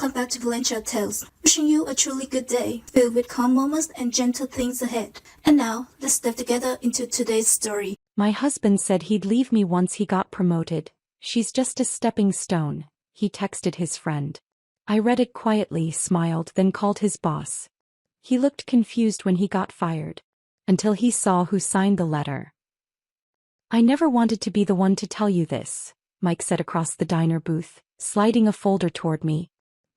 welcome back to Valentra Tales. Wishing you a truly good day, filled with calm moments and gentle things ahead. And now, let's step together into today's story. My husband said he'd leave me once he got promoted. She's just a stepping stone, he texted his friend. I read it quietly, smiled, then called his boss. He looked confused when he got fired. Until he saw who signed the letter. I never wanted to be the one to tell you this, Mike said across the diner booth, sliding a folder toward me.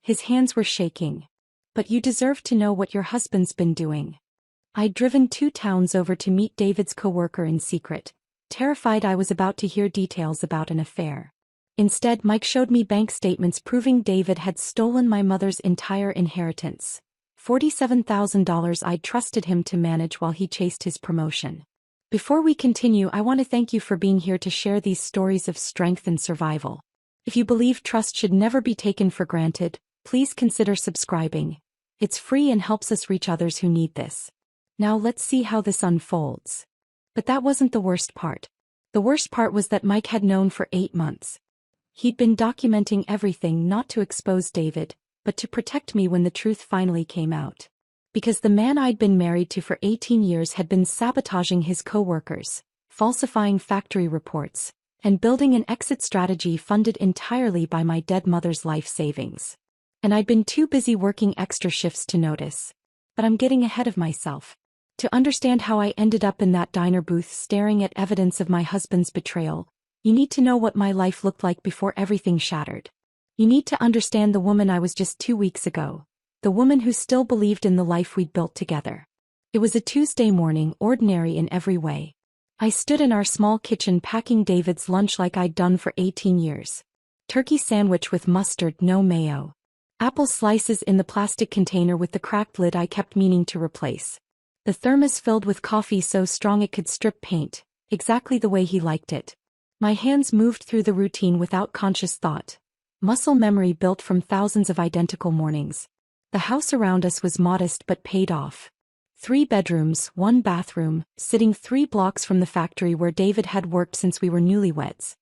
His hands were shaking. But you deserve to know what your husband's been doing. I'd driven 2 towns over to meet David's coworker in secret, terrified I was about to hear details about an affair. Instead, Mike showed me bank statements proving David had stolen my mother's entire inheritance. $47,000 I'd trusted him to manage while he chased his promotion. Before we continue, I want to thank you for being here to share these stories of strength and survival. If you believe trust should never be taken for granted, please consider subscribing. It's free and helps us reach others who need this. Now let's see how this unfolds. But that wasn't the worst part. The worst part was that Mike had known for 8 months. He'd been documenting everything not to expose David, but to protect me when the truth finally came out. Because the man I'd been married to for 18 years had been sabotaging his co-workers, falsifying factory reports, and building an exit strategy funded entirely by my dead mother's life savings. And I'd been too busy working extra shifts to notice. But I'm getting ahead of myself. To understand how I ended up in that diner booth staring at evidence of my husband's betrayal, you need to know what my life looked like before everything shattered. You need to understand the woman I was just 2 weeks ago, the woman who still believed in the life we'd built together. It was a Tuesday morning, ordinary in every way. I stood in our small kitchen packing David's lunch like I'd done for 18 years. Turkey sandwich with mustard, no mayo. Apple slices in the plastic container with the cracked lid I kept meaning to replace. The thermos filled with coffee so strong it could strip paint, exactly the way he liked it. My hands moved through the routine without conscious thought. Muscle memory built from thousands of identical mornings. The house around us was modest but paid off. 3 bedrooms, 1 bathroom, sitting 3 blocks from the factory where David had worked since we were newlyweds.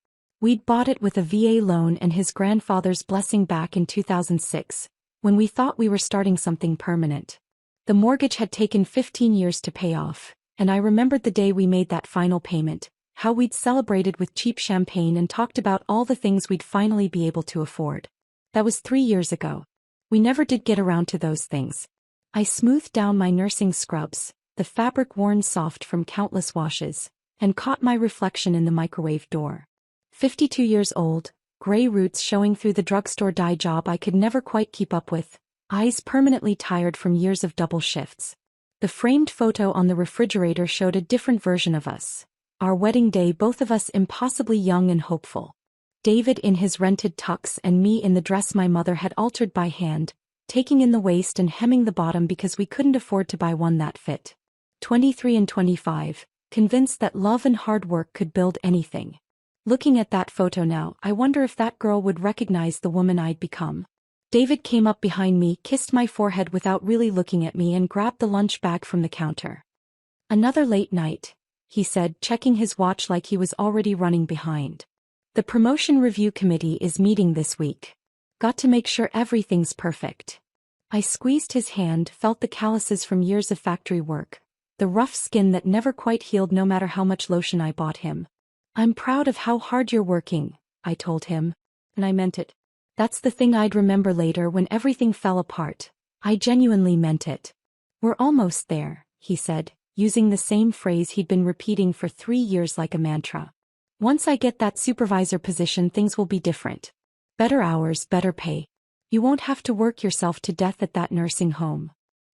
We'd bought it with a VA loan and his grandfather's blessing back in 2006, when we thought we were starting something permanent. The mortgage had taken 15 years to pay off, and I remembered the day we made that final payment, how we'd celebrated with cheap champagne and talked about all the things we'd finally be able to afford. That was 3 years ago. We never did get around to those things. I smoothed down my nursing scrubs, the fabric worn soft from countless washes, and caught my reflection in the microwave door. 52 years old, gray roots showing through the drugstore dye job I could never quite keep up with, eyes permanently tired from years of double shifts. The framed photo on the refrigerator showed a different version of us. Our wedding day, both of us impossibly young and hopeful. David in his rented tux and me in the dress my mother had altered by hand, taking in the waist and hemming the bottom because we couldn't afford to buy one that fit. 23 and 25, convinced that love and hard work could build anything. Looking at that photo now, I wonder if that girl would recognize the woman I'd become. David came up behind me, kissed my forehead without really looking at me, and grabbed the lunch bag from the counter. "Another late night," he said, checking his watch like he was already running behind. "The promotion review committee is meeting this week. Got to make sure everything's perfect." I squeezed his hand, felt the calluses from years of factory work, the rough skin that never quite healed no matter how much lotion I bought him. "I'm proud of how hard you're working," I told him. And I meant it. That's the thing I'd remember later when everything fell apart. I genuinely meant it. "We're almost there," he said, using the same phrase he'd been repeating for 3 years like a mantra. "Once I get that supervisor position, things will be different. Better hours, better pay. You won't have to work yourself to death at that nursing home."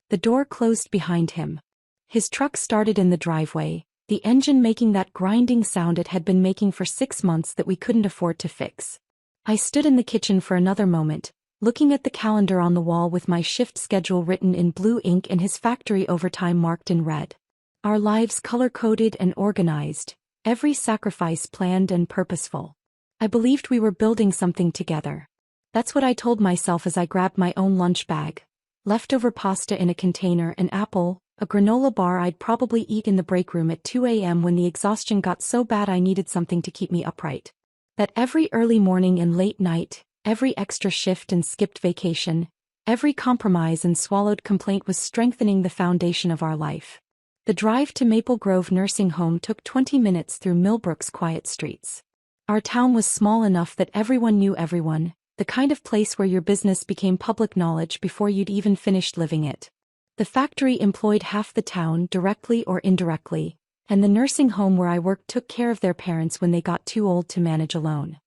The door closed behind him. His truck started in the driveway, the engine making that grinding sound it had been making for 6 months that we couldn't afford to fix. I stood in the kitchen for another moment, looking at the calendar on the wall with my shift schedule written in blue ink and his factory overtime marked in red. Our lives color-coded and organized, every sacrifice planned and purposeful. I believed we were building something together. That's what I told myself as I grabbed my own lunch bag. Leftover pasta in a container, an apple, a granola bar I'd probably eat in the break room at 2 a.m. when the exhaustion got so bad I needed something to keep me upright. That every early morning and late night, Every extra shift and skipped vacation, every compromise and swallowed complaint was strengthening the foundation of our life. The drive to Maple Grove Nursing Home took 20 minutes through Millbrook's quiet streets. Our town was small enough that everyone knew everyone, the kind of place where your business became public knowledge before you'd even finished living it. The factory employed half the town directly or indirectly, and the nursing home where I worked took care of their parents when they got too old to manage alone.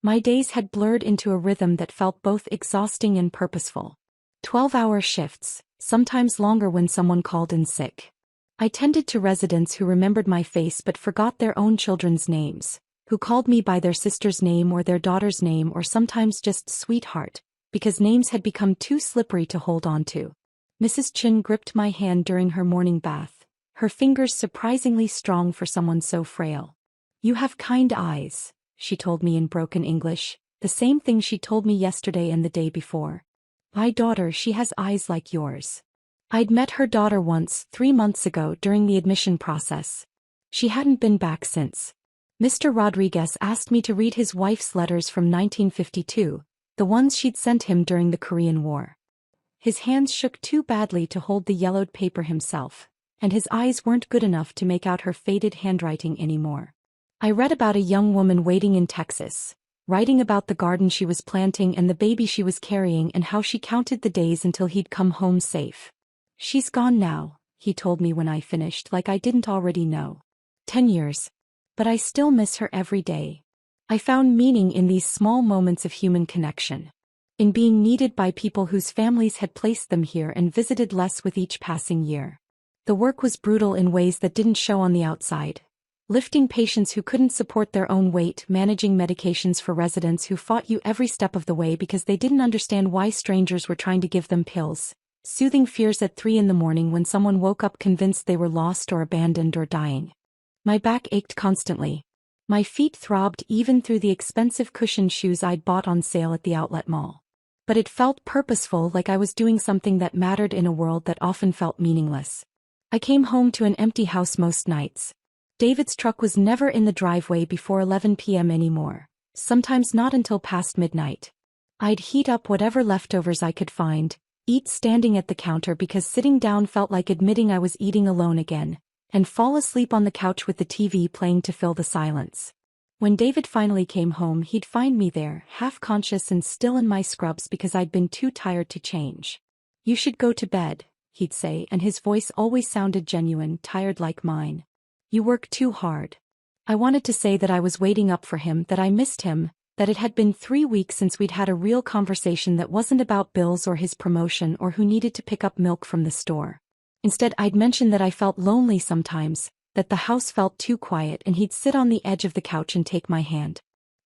My days had blurred into a rhythm that felt both exhausting and purposeful. 12-hour shifts, sometimes longer when someone called in sick. I tended to residents who remembered my face but forgot their own children's names, who called me by their sister's name or their daughter's name or sometimes just sweetheart, because names had become too slippery to hold on to. Mrs. Chin gripped my hand during her morning bath, her fingers surprisingly strong for someone so frail. "You have kind eyes," she told me in broken English, the same thing she told me yesterday and the day before. "My daughter, she has eyes like yours." I'd met her daughter once, 3 months ago during the admission process. She hadn't been back since. Mr. Rodriguez asked me to read his wife's letters from 1952, the ones she'd sent him during the Korean War. His hands shook too badly to hold the yellowed paper himself, and his eyes weren't good enough to make out her faded handwriting anymore. I read about a young woman waiting in Texas, writing about the garden she was planting and the baby she was carrying and how she counted the days until he'd come home safe. "She's gone now," he told me when I finished, like I didn't already know. 10 years. But I still miss her every day. I found meaning in these small moments of human connection. In being needed by people whose families had placed them here and visited less with each passing year. The work was brutal in ways that didn't show on the outside. Lifting patients who couldn't support their own weight, managing medications for residents who fought you every step of the way because they didn't understand why strangers were trying to give them pills. Soothing fears at 3 a.m. when someone woke up convinced they were lost or abandoned or dying. My back ached constantly. My feet throbbed even through the expensive cushioned shoes I'd bought on sale at the outlet mall. But it felt purposeful, like I was doing something that mattered in a world that often felt meaningless. I came home to an empty house most nights. David's truck was never in the driveway before 11 p.m. anymore, sometimes not until past midnight. I'd heat up whatever leftovers I could find, eat standing at the counter because sitting down felt like admitting I was eating alone again, and fall asleep on the couch with the TV playing to fill the silence. When David finally came home, he'd find me there, half-conscious and still in my scrubs because I'd been too tired to change. "You should go to bed," he'd say, and his voice always sounded genuine, tired like mine. "You work too hard." I wanted to say that I was waiting up for him, that I missed him, that it had been 3 weeks since we'd had a real conversation that wasn't about bills or his promotion or who needed to pick up milk from the store. Instead, I'd mentioned that I felt lonely sometimes, that the house felt too quiet, and he'd sit on the edge of the couch and take my hand.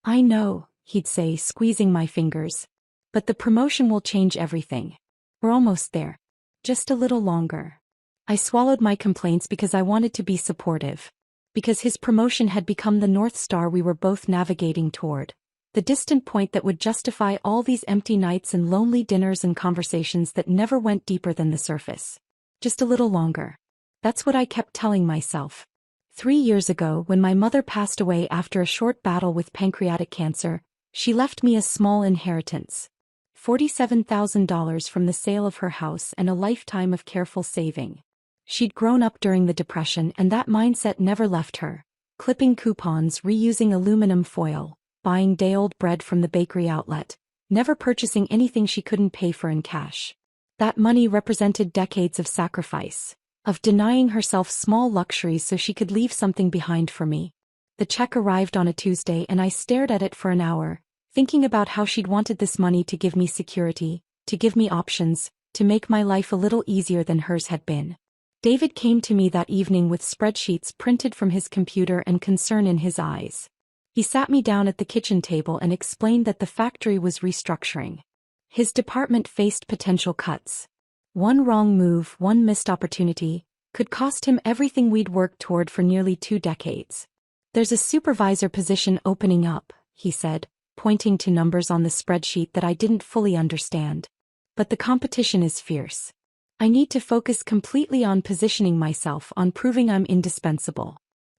"I know," he'd say, squeezing my fingers. "But the promotion will change everything. We're almost there. Just a little longer." I swallowed my complaints because I wanted to be supportive. Because his promotion had become the North Star we were both navigating toward. The distant point that would justify all these empty nights and lonely dinners and conversations that never went deeper than the surface. Just a little longer. That's what I kept telling myself. 3 years ago, when my mother passed away after a short battle with pancreatic cancer, she left me a small inheritance. $47,000 from the sale of her house and a lifetime of careful saving. She'd grown up during the Depression, and that mindset never left her. Clipping coupons, reusing aluminum foil, buying day-old bread from the bakery outlet, never purchasing anything she couldn't pay for in cash. That money represented decades of sacrifice, of denying herself small luxuries so she could leave something behind for me. The check arrived on a Tuesday and I stared at it for an hour, thinking about how she'd wanted this money to give me security, to give me options, to make my life a little easier than hers had been. David came to me that evening with spreadsheets printed from his computer and concern in his eyes. He sat me down at the kitchen table and explained that the factory was restructuring. His department faced potential cuts. One wrong move, one missed opportunity, could cost him everything we'd worked toward for nearly 2 decades. "There's a supervisor position opening up," he said, pointing to numbers on the spreadsheet that I didn't fully understand. "But the competition is fierce. I need to focus completely on positioning myself, on proving I'm indispensable.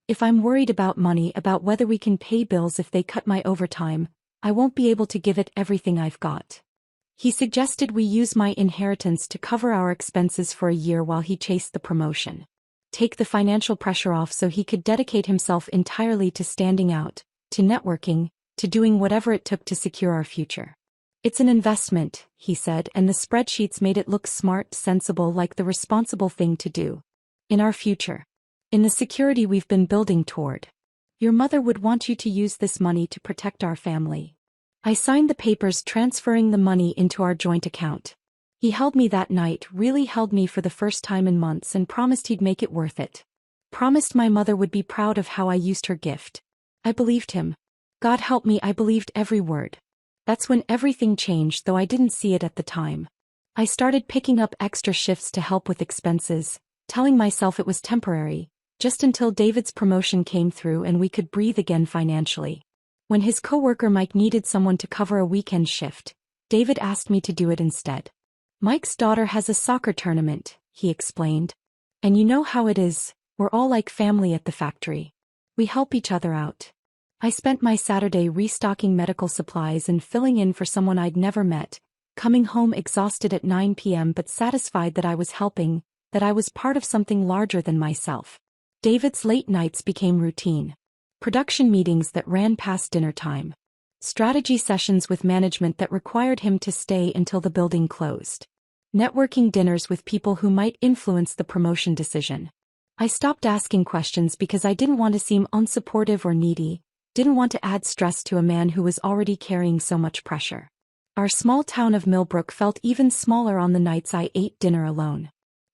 If I'm worried about money, about whether we can pay bills if they cut my overtime, I won't be able to give it everything I've got. He suggested we use my inheritance to cover our expenses for a year while he chased the promotion. Take the financial pressure off so he could dedicate himself entirely to standing out, to networking, to doing whatever it took to secure our future. It's an investment, he said, and the spreadsheets made it look smart, sensible, like the responsible thing to do. In our future. In the security we've been building toward. Your mother would want you to use this money to protect our family. I signed the papers transferring the money into our joint account. He held me that night, really held me for the first time in months, and promised he'd make it worth it. Promised my mother would be proud of how I used her gift. I believed him. God help me, I believed every word. That's when everything changed, though I didn't see it at the time. I started picking up extra shifts to help with expenses, telling myself it was temporary, just until David's promotion came through and we could breathe again financially. When his coworker Mike needed someone to cover a weekend shift, David asked me to do it instead. Mike's daughter has a soccer tournament, he explained. And you know how it is, we're all like family at the factory. We help each other out. I spent my Saturday restocking medical supplies and filling in for someone I'd never met, coming home exhausted at 9 p.m. but satisfied that I was helping, that I was part of something larger than myself. David's late nights became routine. Production meetings that ran past dinner time. Strategy sessions with management that required him to stay until the building closed. Networking dinners with people who might influence the promotion decision. I stopped asking questions because I didn't want to seem unsupportive or needy, didn't want to add stress to a man who was already carrying so much pressure. Our small town of Millbrook felt even smaller on the nights I ate dinner alone.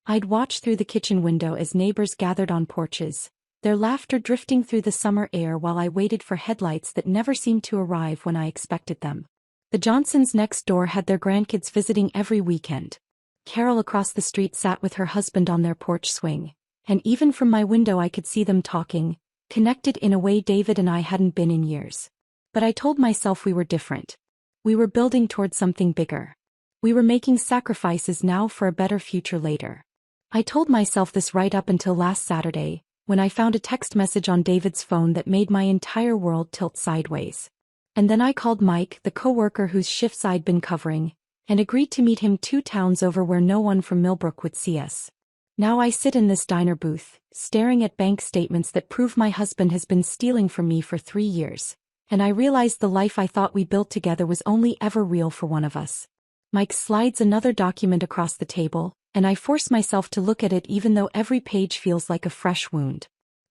I'd watch through the kitchen window as neighbors gathered on porches, their laughter drifting through the summer air while I waited for headlights that never seemed to arrive when I expected them. The Johnsons next door had their grandkids visiting every weekend. Carol across the street sat with her husband on their porch swing, and even from my window I could see them talking, connected in a way David and I hadn't been in years. But I told myself we were different. We were building toward something bigger. We were making sacrifices now for a better future later. I told myself this right up until last Saturday, when I found a text message on David's phone that made my entire world tilt sideways. And then I called Mike, the coworker whose shifts I'd been covering, and agreed to meet him 2 towns over where no one from Millbrook would see us. Now I sit in this diner booth, staring at bank statements that prove my husband has been stealing from me for 3 years, and I realize the life I thought we built together was only ever real for one of us. Mike slides another document across the table, and I force myself to look at it even though every page feels like a fresh wound.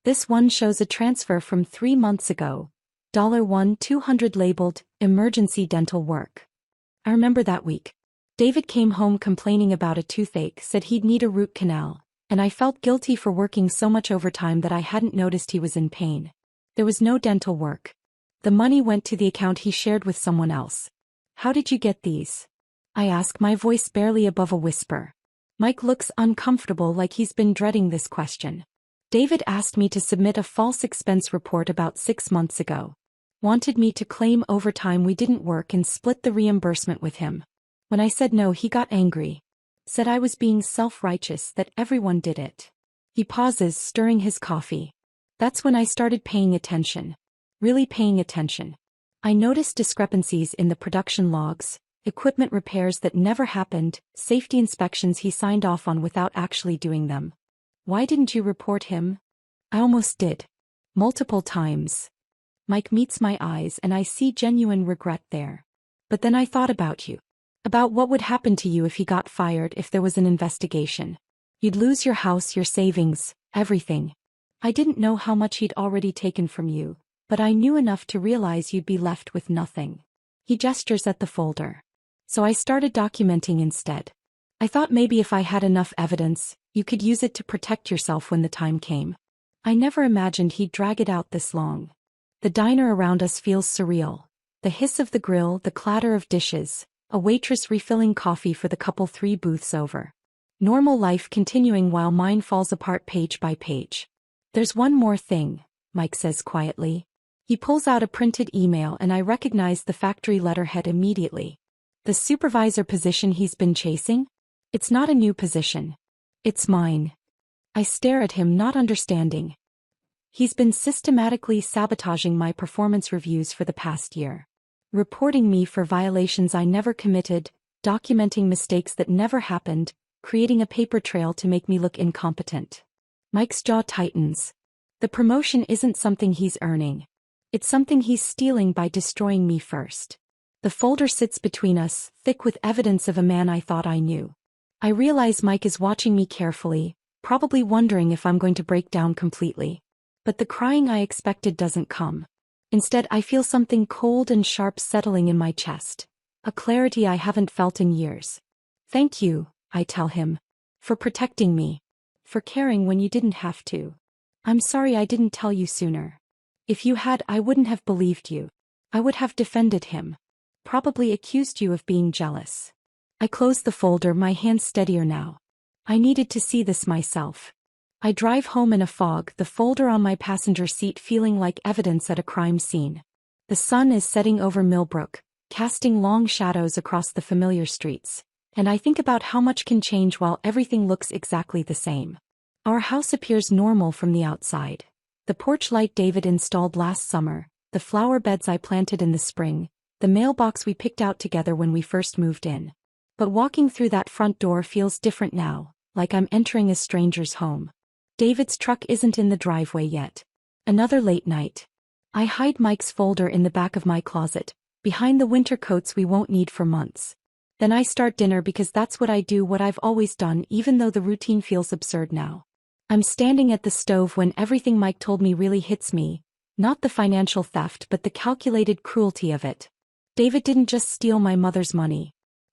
This one shows a transfer from 3 months ago. $1,200 labeled, emergency dental work. I remember that week. David came home complaining about a toothache, said he'd need a root canal, and I felt guilty for working so much overtime that I hadn't noticed he was in pain. There was no dental work. The money went to the account he shared with someone else. How did you get these? I ask, my voice barely above a whisper. Mike looks uncomfortable, like he's been dreading this question. David asked me to submit a false expense report about 6 months ago. Wanted me to claim overtime we didn't work and split the reimbursement with him. When I said no, he got angry. Said I was being self-righteous, that everyone did it. He pauses, stirring his coffee. That's when I started paying attention. Really paying attention. I noticed discrepancies in the production logs, equipment repairs that never happened, safety inspections he signed off on without actually doing them. Why didn't you report him? I almost did. Multiple times. Mike meets my eyes and I see genuine regret there. But then I thought about you. About what would happen to you if he got fired, if there was an investigation. You'd lose your house, your savings, everything. I didn't know how much he'd already taken from you, but I knew enough to realize you'd be left with nothing. He gestures at the folder. So I started documenting instead. I thought maybe if I had enough evidence, you could use it to protect yourself when the time came. I never imagined he'd drag it out this long. The diner around us feels surreal. The hiss of the grill, the clatter of dishes, a waitress refilling coffee for the couple 3 booths over. Normal life continuing while mine falls apart page by page. There's one more thing, Mike says quietly. He pulls out a printed email and I recognize the factory letterhead immediately. The supervisor position he's been chasing? It's not a new position. It's mine. I stare at him, not understanding. He's been systematically sabotaging my performance reviews for the past year. reporting me for violations I never committed, documenting mistakes that never happened, creating a paper trail to make me look incompetent. Mike's jaw tightens. The promotion isn't something he's earning. It's something he's stealing by destroying me first. The folder sits between us, thick with evidence of a man I thought I knew. I realize Mike is watching me carefully, probably wondering if I'm going to break down completely. But the crying I expected doesn't come. Instead, I feel something cold and sharp settling in my chest, a clarity I haven't felt in years. Thank you, I tell him, for protecting me, for caring when you didn't have to. I'm sorry I didn't tell you sooner. If you had, I wouldn't have believed you. I would have defended him. Probably accused you of being jealous. I close the folder, my hands steadier now. I needed to see this myself. I drive home in a fog, the folder on my passenger seat feeling like evidence at a crime scene. The sun is setting over Millbrook, casting long shadows across the familiar streets, and I think about how much can change while everything looks exactly the same. Our house appears normal from the outside. The porch light David installed last summer, the flower beds I planted in the spring, the mailbox we picked out together when we first moved in. But walking through that front door feels different now, like I'm entering a stranger's home. David's truck isn't in the driveway yet. Another late night. I hide Mike's folder in the back of my closet, behind the winter coats we won't need for months. Then I start dinner because that's what I do, what I've always done, even though the routine feels absurd now. I'm standing at the stove when everything Mike told me really hits me, not the financial theft but the calculated cruelty of it. David didn't just steal my mother's money.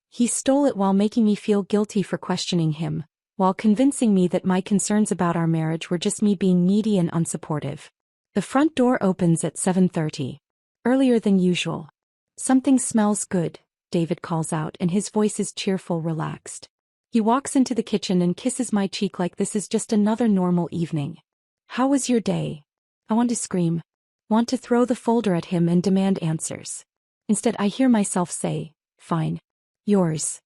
He stole it while making me feel guilty for questioning him, while convincing me that my concerns about our marriage were just me being needy and unsupportive. The front door opens at 7:30. Earlier than usual. Something smells good, David calls out, and his voice is cheerful, relaxed. He walks into the kitchen and kisses my cheek like this is just another normal evening. How was your day? I want to scream. Want to throw the folder at him and demand answers. Instead, I hear myself say, fine. Yours.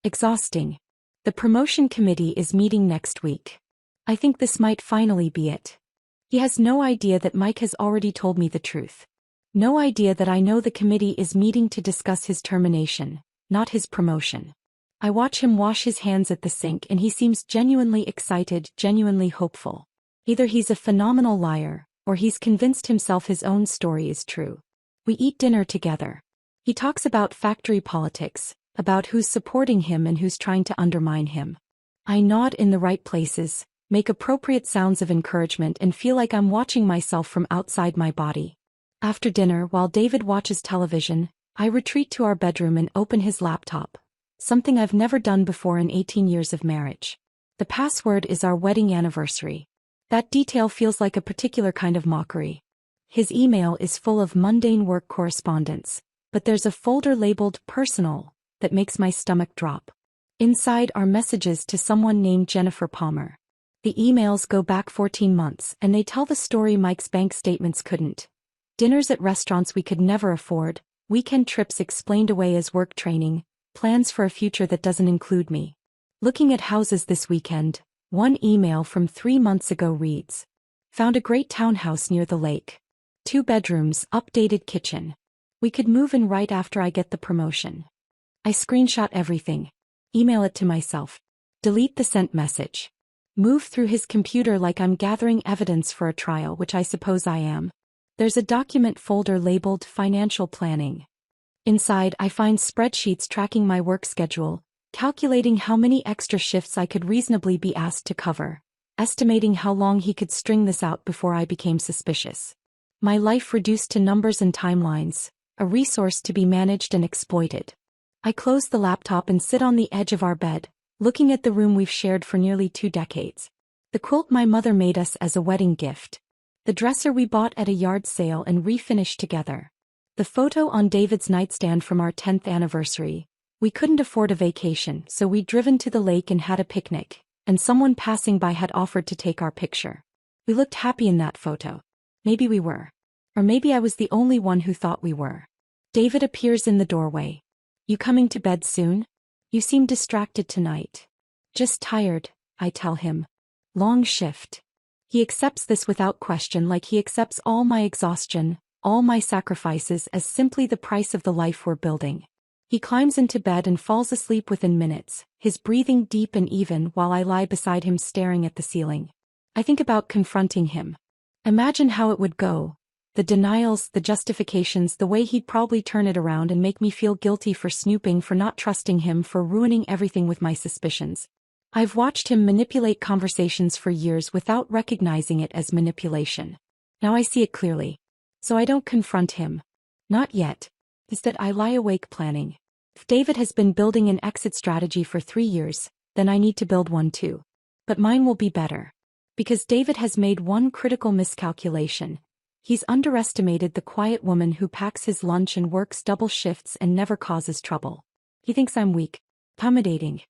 Exhausting. The promotion committee is meeting next week. I think this might finally be it. He has no idea that Mike has already told me the truth. No idea that I know the committee is meeting to discuss his termination, not his promotion. I watch him wash his hands at the sink and he seems genuinely excited, genuinely hopeful. Either he's a phenomenal liar, or he's convinced himself his own story is true. We eat dinner together. He talks about factory politics, about who's supporting him and who's trying to undermine him. I nod in the right places, make appropriate sounds of encouragement and feel like I'm watching myself from outside my body. After dinner, while David watches television, I retreat to our bedroom and open his laptop. Something I've never done before in 18 years of marriage. The password is our wedding anniversary. That detail feels like a particular kind of mockery. His email is full of mundane work correspondence, but there's a folder labeled personal that makes my stomach drop. Inside are messages to someone named Jennifer Palmer. The emails go back 14 months and they tell the story Mike's bank statements couldn't. Dinners at restaurants we could never afford, weekend trips explained away as work training, plans for a future that doesn't include me. Looking at houses this weekend, one email from 3 months ago reads, found a great townhouse near the lake. 2 bedrooms, updated kitchen. We could move in right after I get the promotion. I screenshot everything. Email it to myself. Delete the sent message. Move through his computer like I'm gathering evidence for a trial, which I suppose I am. There's a document folder labeled financial planning. Inside, I find spreadsheets tracking my work schedule, calculating how many extra shifts I could reasonably be asked to cover, estimating how long he could string this out before I became suspicious. My life reduced to numbers and timelines, a resource to be managed and exploited. I close the laptop and sit on the edge of our bed, looking at the room we've shared for nearly 2 decades. The quilt my mother made us as a wedding gift. The dresser we bought at a yard sale and refinished together. The photo on David's nightstand from our 10th anniversary. We couldn't afford a vacation, so we'd driven to the lake and had a picnic, and someone passing by had offered to take our picture. We looked happy in that photo. Maybe we were. Or maybe I was the only one who thought we were. David appears in the doorway. You coming to bed soon? You seem distracted tonight. Just tired, I tell him. Long shift. He accepts this without question, like he accepts all my exhaustion, all my sacrifices as simply the price of the life we're building. He climbs into bed and falls asleep within minutes, his breathing deep and even while I lie beside him staring at the ceiling. I think about confronting him. Imagine how it would go. The denials, the justifications, the way he'd probably turn it around and make me feel guilty for snooping, for not trusting him, for ruining everything with my suspicions. I've watched him manipulate conversations for years without recognizing it as manipulation. Now I see it clearly. So I don't confront him. Not yet. Instead I lie awake planning. If David has been building an exit strategy for 3 years, then I need to build one too. But mine will be better. Because David has made one critical miscalculation. He's underestimated the quiet woman who packs his lunch and works double shifts and never causes trouble. He thinks I'm weak, accommodating,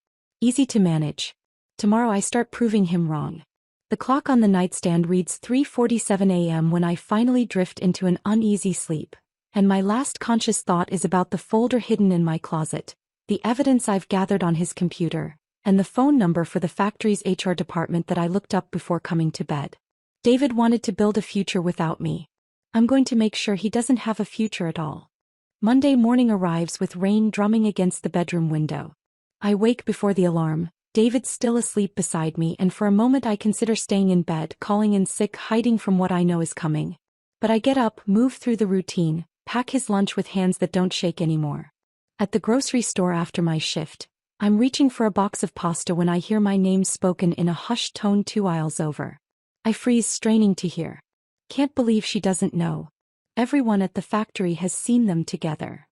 easy to manage. Tomorrow I start proving him wrong. The clock on the nightstand reads 3:47 a.m. when I finally drift into an uneasy sleep, and my last conscious thought is about the folder hidden in my closet, the evidence I've gathered on his computer, and the phone number for the factory's HR department that I looked up before coming to bed. David wanted to build a future without me. I'm going to make sure he doesn't have a future at all. Monday morning arrives with rain drumming against the bedroom window. I wake before the alarm, David's still asleep beside me, and for a moment I consider staying in bed, calling in sick, hiding from what I know is coming. But I get up, move through the routine, pack his lunch with hands that don't shake anymore. At the grocery store after my shift, I'm reaching for a box of pasta when I hear my name spoken in a hushed tone 2 aisles over. I freeze, straining to hear. Can't believe she doesn't know. Everyone at the factory has seen them together.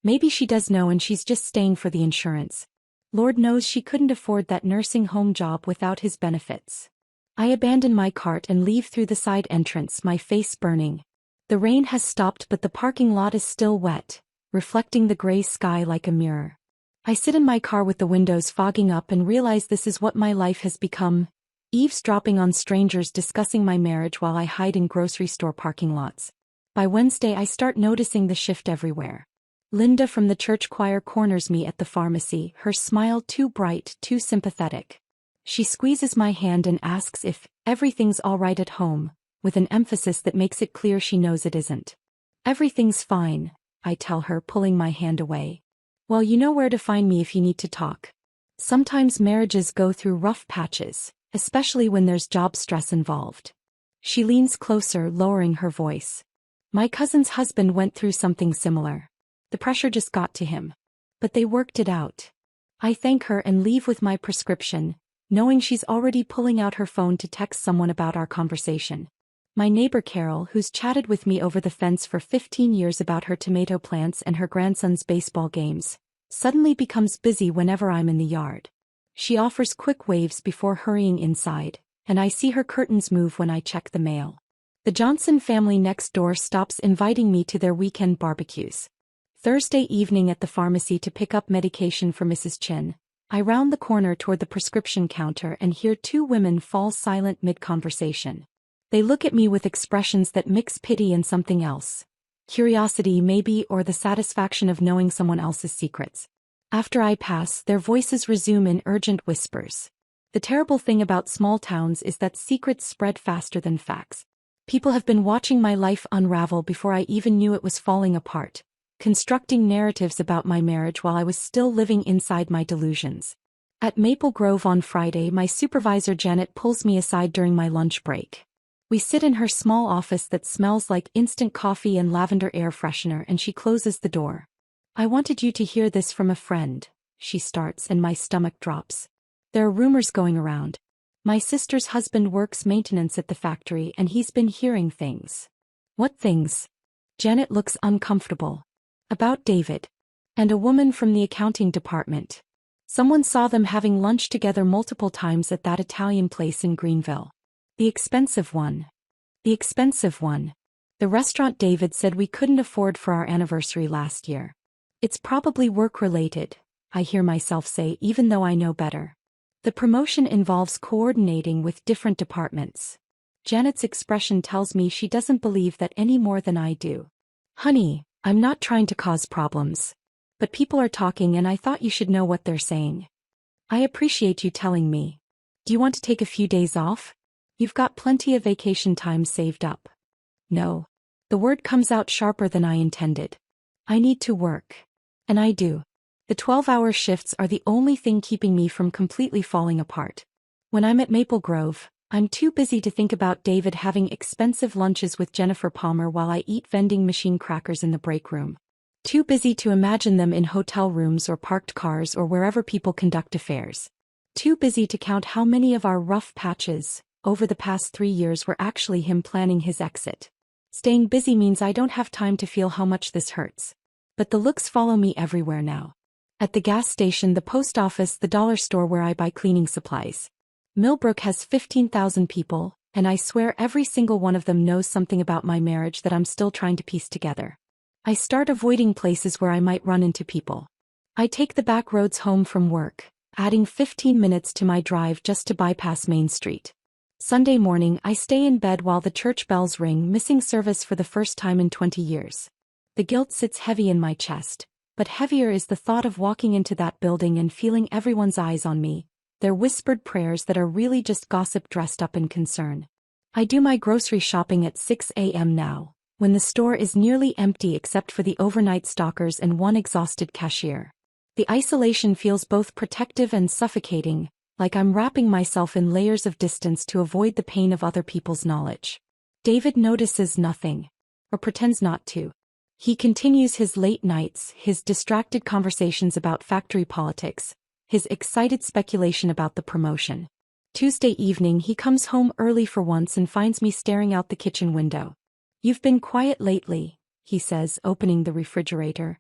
Maybe she does know and she's just staying for the insurance. Lord knows she couldn't afford that nursing home job without his benefits. I abandon my cart and leave through the side entrance, my face burning. The rain has stopped but the parking lot is still wet, reflecting the gray sky like a mirror. I sit in my car with the windows fogging up and realize this is what my life has become. Eavesdropping on strangers discussing my marriage while I hide in grocery store parking lots. By Wednesday I start noticing the shift everywhere. Linda from the church choir corners me at the pharmacy, her smile too bright, too sympathetic. She squeezes my hand and asks if everything's all right at home, with an emphasis that makes it clear she knows it isn't. Everything's fine, I tell her, pulling my hand away. Well, you know where to find me if you need to talk. Sometimes marriages go through rough patches, especially when there's job stress involved. She leans closer, lowering her voice. My cousin's husband went through something similar. The pressure just got to him. But they worked it out. I thank her and leave with my prescription, knowing she's already pulling out her phone to text someone about our conversation. My neighbor Carol, who's chatted with me over the fence for 15 years about her tomato plants and her grandson's baseball games, suddenly becomes busy whenever I'm in the yard. She offers quick waves before hurrying inside, and I see her curtains move when I check the mail. The Johnson family next door stops inviting me to their weekend barbecues. Thursday evening at the pharmacy to pick up medication for Mrs. Chin, I round the corner toward the prescription counter and hear 2 women fall silent mid-conversation. They look at me with expressions that mix pity and something else. Curiosity maybe, or the satisfaction of knowing someone else's secrets. After I pass, their voices resume in urgent whispers. The terrible thing about small towns is that secrets spread faster than facts. People have been watching my life unravel before I even knew it was falling apart, constructing narratives about my marriage while I was still living inside my delusions. At Maple Grove on Friday, my supervisor Janet pulls me aside during my lunch break. We sit in her small office that smells like instant coffee and lavender air freshener, and she closes the door. I wanted you to hear this from a friend, she starts, and my stomach drops. There are rumors going around. My sister's husband works maintenance at the factory and he's been hearing things. What things? Janet looks uncomfortable. About David. And a woman from the accounting department. Someone saw them having lunch together multiple times at that Italian place in Greenville. The expensive one. The expensive one. The restaurant David said we couldn't afford for our anniversary last year. It's probably work-related, I hear myself say, even though I know better. The promotion involves coordinating with different departments. Janet's expression tells me she doesn't believe that any more than I do. Honey, I'm not trying to cause problems. But people are talking and I thought you should know what they're saying. I appreciate you telling me. Do you want to take a few days off? You've got plenty of vacation time saved up. No. The word comes out sharper than I intended. I need to work. And I do. The 12-hour shifts are the only thing keeping me from completely falling apart. When I'm at Maple Grove, I'm too busy to think about David having expensive lunches with Jennifer Palmer while I eat vending machine crackers in the break room. Too busy to imagine them in hotel rooms or parked cars or wherever people conduct affairs. Too busy to count how many of our rough patches, over the past 3 years, were actually him planning his exit. Staying busy means I don't have time to feel how much this hurts. But the looks follow me everywhere now. At the gas station, the post office, the dollar store where I buy cleaning supplies. Millbrook has 15,000 people, and I swear every single one of them knows something about my marriage that I'm still trying to piece together. I start avoiding places where I might run into people. I take the back roads home from work, adding 15 minutes to my drive just to bypass Main Street. Sunday morning, I stay in bed while the church bells ring, missing service for the first time in 20 years. The guilt sits heavy in my chest, but heavier is the thought of walking into that building and feeling everyone's eyes on me, their whispered prayers that are really just gossip dressed up in concern. I do my grocery shopping at 6 a.m. now, when the store is nearly empty except for the overnight stockers and one exhausted cashier. The isolation feels both protective and suffocating, like I'm wrapping myself in layers of distance to avoid the pain of other people's knowledge. David notices nothing, or pretends not to. He continues his late nights, his distracted conversations about factory politics, his excited speculation about the promotion. Tuesday evening he comes home early for once and finds me staring out the kitchen window. "You've been quiet lately," he says, opening the refrigerator.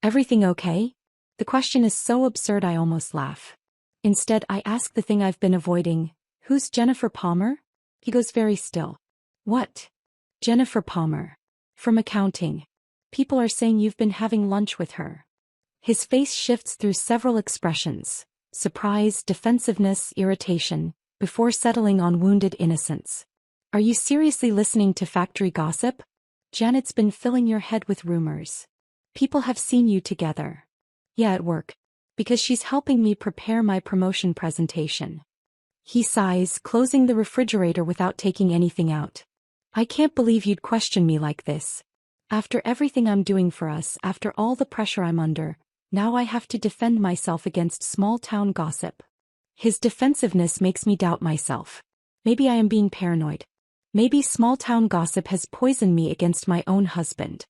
"Everything okay?" The question is so absurd I almost laugh. Instead, I ask the thing I've been avoiding, "Who's Jennifer Palmer?" He goes very still. "What?" "Jennifer Palmer. From accounting. People are saying you've been having lunch with her." His face shifts through several expressions: surprise, defensiveness, irritation, before settling on wounded innocence. "Are you seriously listening to factory gossip? Janet's been filling your head with rumors. People have seen you together." "Yeah, at work. Because she's helping me prepare my promotion presentation." He sighs, closing the refrigerator without taking anything out. "I can't believe you'd question me like this. After everything I'm doing for us, after all the pressure I'm under, now I have to defend myself against small-town gossip." His defensiveness makes me doubt myself. Maybe I am being paranoid. Maybe small-town gossip has poisoned me against my own husband.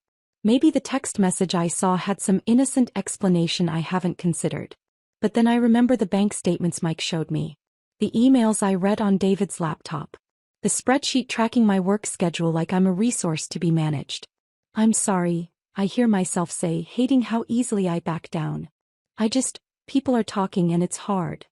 Maybe the text message I saw had some innocent explanation I haven't considered. But then I remember the bank statements Mike showed me. The emails I read on David's laptop. The spreadsheet tracking my work schedule like I'm a resource to be managed. "I'm sorry," I hear myself say, hating how easily I back down. People are talking and it's hard."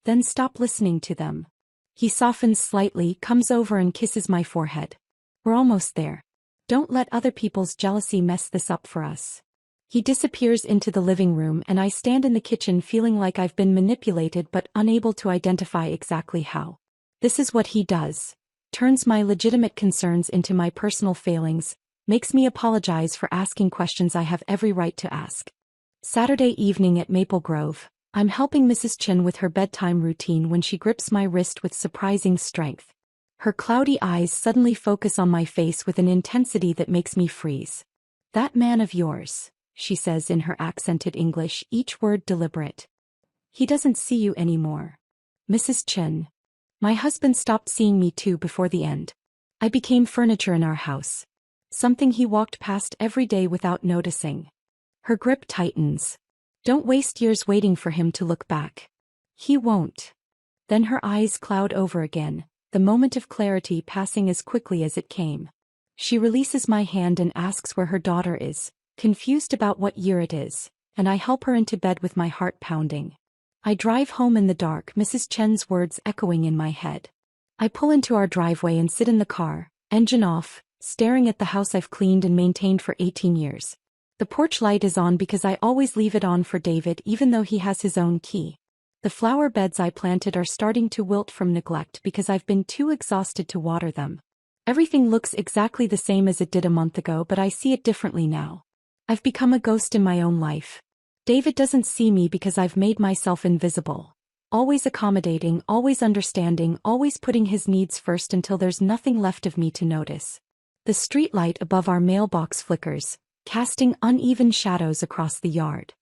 "Then stop listening to them." He softens slightly, comes over and kisses my forehead. "We're almost there. Don't let other people's jealousy mess this up for us." He disappears into the living room and I stand in the kitchen feeling like I've been manipulated but unable to identify exactly how. This is what he does. Turns my legitimate concerns into my personal failings, makes me apologize for asking questions I have every right to ask. Saturday evening at Maple Grove, I'm helping Mrs. Chin with her bedtime routine when she grips my wrist with surprising strength. Her cloudy eyes suddenly focus on my face with an intensity that makes me freeze. "That man of yours," she says in her accented English, each word deliberate. "He doesn't see you anymore." "Mrs. Chin." My husband stopped seeing me too before the end. I became furniture in our house. Something he walked past every day without noticing. Her grip tightens. Don't waste years waiting for him to look back. He won't. Then her eyes cloud over again, the moment of clarity passing as quickly as it came. She releases my hand and asks where her daughter is, confused about what year it is, and I help her into bed with my heart pounding. I drive home in the dark, Mrs. Chen's words echoing in my head. I pull into our driveway and sit in the car, engine off, staring at the house I've cleaned and maintained for 18 years. The porch light is on because I always leave it on for David even though he has his own key. The flower beds I planted are starting to wilt from neglect because I've been too exhausted to water them. Everything looks exactly the same as it did a month ago, but I see it differently now. I've become a ghost in my own life. David doesn't see me because I've made myself invisible. Always accommodating, always understanding, always putting his needs first until there's nothing left of me to notice. The streetlight above our mailbox flickers, casting uneven shadows across the yard.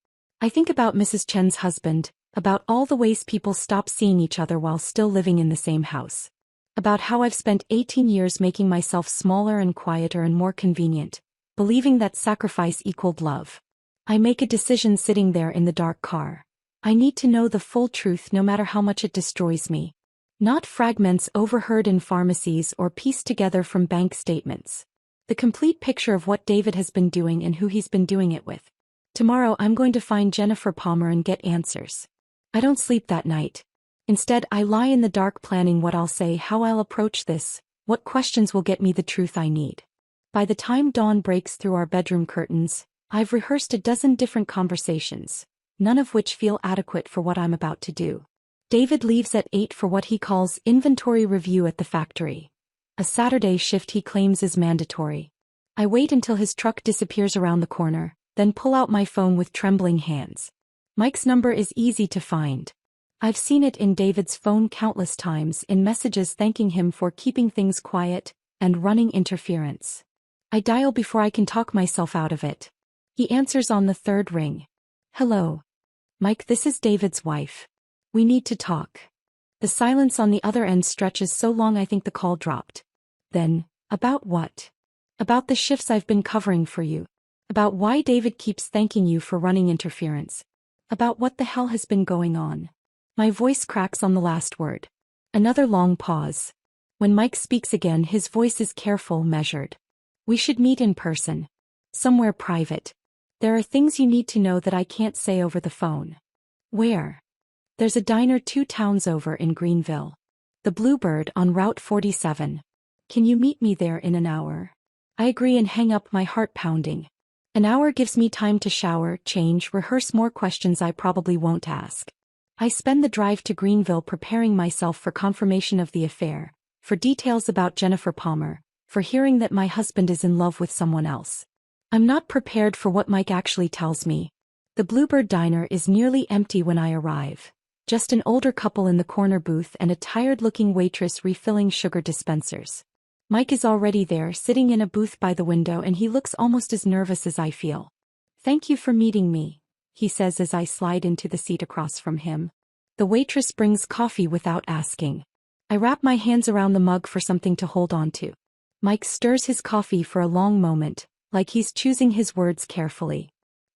I think about Mrs. Chen's husband, about all the ways people stop seeing each other while still living in the same house. About how I've spent 18 years making myself smaller and quieter and more convenient, believing that sacrifice equaled love. I make a decision sitting there in the dark car. I need to know the full truth no matter how much it destroys me. Not fragments overheard in pharmacies or pieced together from bank statements. The complete picture of what David has been doing and who he's been doing it with. Tomorrow I'm going to find Jennifer Palmer and get answers. I don't sleep that night. Instead, I lie in the dark planning what I'll say, how I'll approach this, what questions will get me the truth I need. By the time dawn breaks through our bedroom curtains, I've rehearsed a dozen different conversations, none of which feel adequate for what I'm about to do. David leaves at 8 for what he calls inventory review at the factory. A Saturday shift he claims is mandatory. I wait until his truck disappears around the corner, then pull out my phone with trembling hands. Mike's number is easy to find. I've seen it in David's phone countless times in messages thanking him for keeping things quiet and running interference. I dial before I can talk myself out of it. He answers on the third ring. Hello. Mike, this is David's wife. We need to talk. The silence on the other end stretches so long I think the call dropped. Then, about what? About the shifts I've been covering for you. About why David keeps thanking you for running interference. About what the hell has been going on. My voice cracks on the last word. Another long pause. When Mike speaks again, his voice is careful, measured. We should meet in person. Somewhere private. There are things you need to know that I can't say over the phone. Where? There's a diner 2 towns over in Greenville. The Bluebird on Route 47. Can you meet me there in an hour? I agree and hang up, my heart pounding. An hour gives me time to shower, change, rehearse more questions I probably won't ask. I spend the drive to Greenville preparing myself for confirmation of the affair, for details about Jennifer Palmer, for hearing that my husband is in love with someone else. I'm not prepared for what Mike actually tells me. The Bluebird diner is nearly empty when I arrive. Just an older couple in the corner booth and a tired-looking waitress refilling sugar dispensers. Mike is already there, sitting in a booth by the window, and he looks almost as nervous as I feel. Thank you for meeting me, he says as I slide into the seat across from him. The waitress brings coffee without asking. I wrap my hands around the mug for something to hold on to. Mike stirs his coffee for a long moment, like he's choosing his words carefully.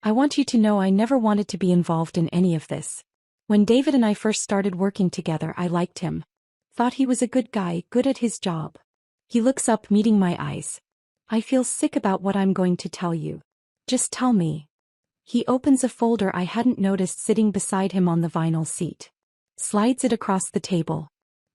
I want you to know I never wanted to be involved in any of this. When David and I first started working together, I liked him. Thought he was a good guy, good at his job. He looks up, meeting my eyes. I feel sick about what I'm going to tell you. Just tell me. He opens a folder I hadn't noticed sitting beside him on the vinyl seat. Slides it across the table.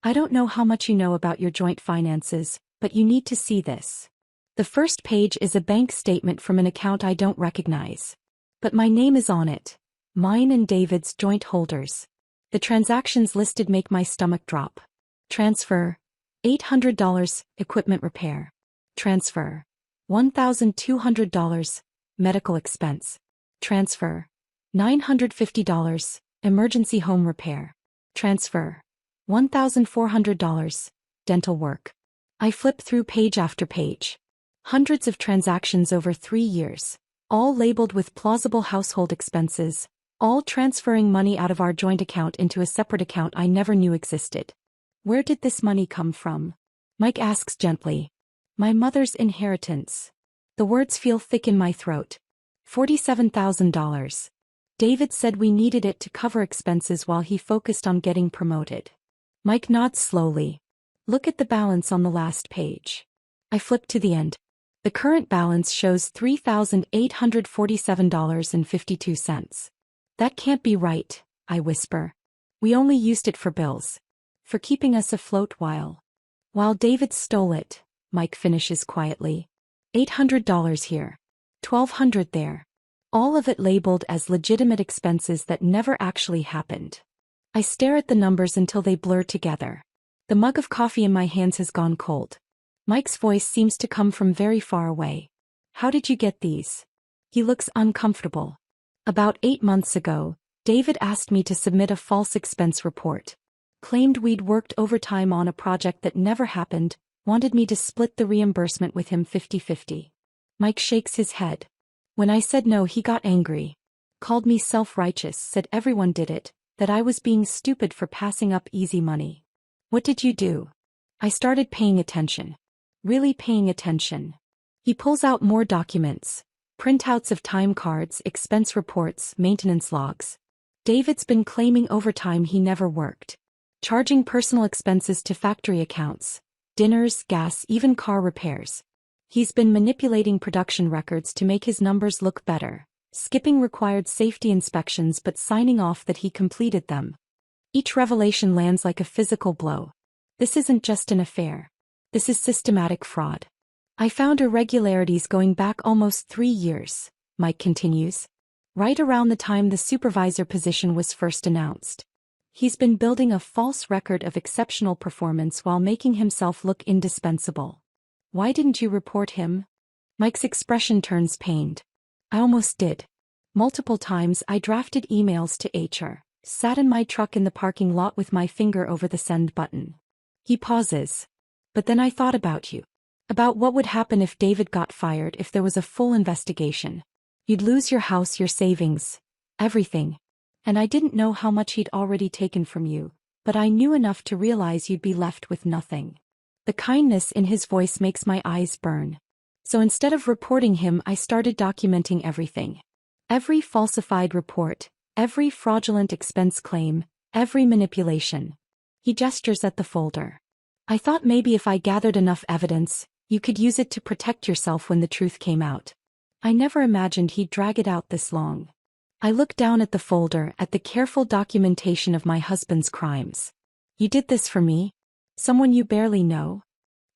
I don't know how much you know about your joint finances, but you need to see this. The first page is a bank statement from an account I don't recognize. But my name is on it. Mine and David's joint holders. The transactions listed make my stomach drop. Transfer, $800, equipment repair. Transfer, $1,200, medical expense. Transfer, $950, emergency home repair. Transfer, $1,400, dental work. I flip through page after page. Hundreds of transactions over 3 years, all labeled with plausible household expenses. All transferring money out of our joint account into a separate account I never knew existed. Where did this money come from? Mike asks gently. My mother's inheritance. The words feel thick in my throat. $47,000. David said we needed it to cover expenses while he focused on getting promoted. Mike nods slowly. Look at the balance on the last page. I flip to the end. The current balance shows $3,847.52. That can't be right, I whisper. We only used it for bills. For keeping us afloat while David stole it, Mike finishes quietly. $800 here. $1,200 there. All of it labeled as legitimate expenses that never actually happened. I stare at the numbers until they blur together. The mug of coffee in my hands has gone cold. Mike's voice seems to come from very far away. How did you get these? He looks uncomfortable. About 8 months ago, David asked me to submit a false expense report. Claimed we'd worked overtime on a project that never happened, Wanted me to split the reimbursement with him 50-50. Mike shakes his head. When I said no, he got angry. Called me self-righteous, said everyone did it, that I was being stupid for passing up easy money. What did you do? I started paying attention. Really paying attention. He pulls out more documents. Printouts of time cards, expense reports, maintenance logs. David's been claiming overtime he never worked. Charging personal expenses to factory accounts. Dinners, gas, even car repairs. He's been manipulating production records to make his numbers look better, skipping required safety inspections but signing off that he completed them. Each revelation lands like a physical blow. This isn't just an affair. This is systematic fraud. I found irregularities going back almost 3 years, Mike continues. Right around the time the supervisor position was first announced. He's been building a false record of exceptional performance while making himself look indispensable. Why didn't you report him? Mike's expression turns pained. I almost did. Multiple times I drafted emails to HR, sat in my truck in the parking lot with my finger over the send button. He pauses. But then I thought about you. About what would happen if David got fired, if there was a full investigation. You'd lose your house, your savings, everything. And I didn't know how much he'd already taken from you, but I knew enough to realize you'd be left with nothing. The kindness in his voice makes my eyes burn. So instead of reporting him, I started documenting everything. Every falsified report, every fraudulent expense claim, every manipulation. He gestures at the folder. I thought maybe if I gathered enough evidence, you could use it to protect yourself when the truth came out. I never imagined he'd drag it out this long. I look down at the folder, at the careful documentation of my husband's crimes. You did this for me? Someone you barely know?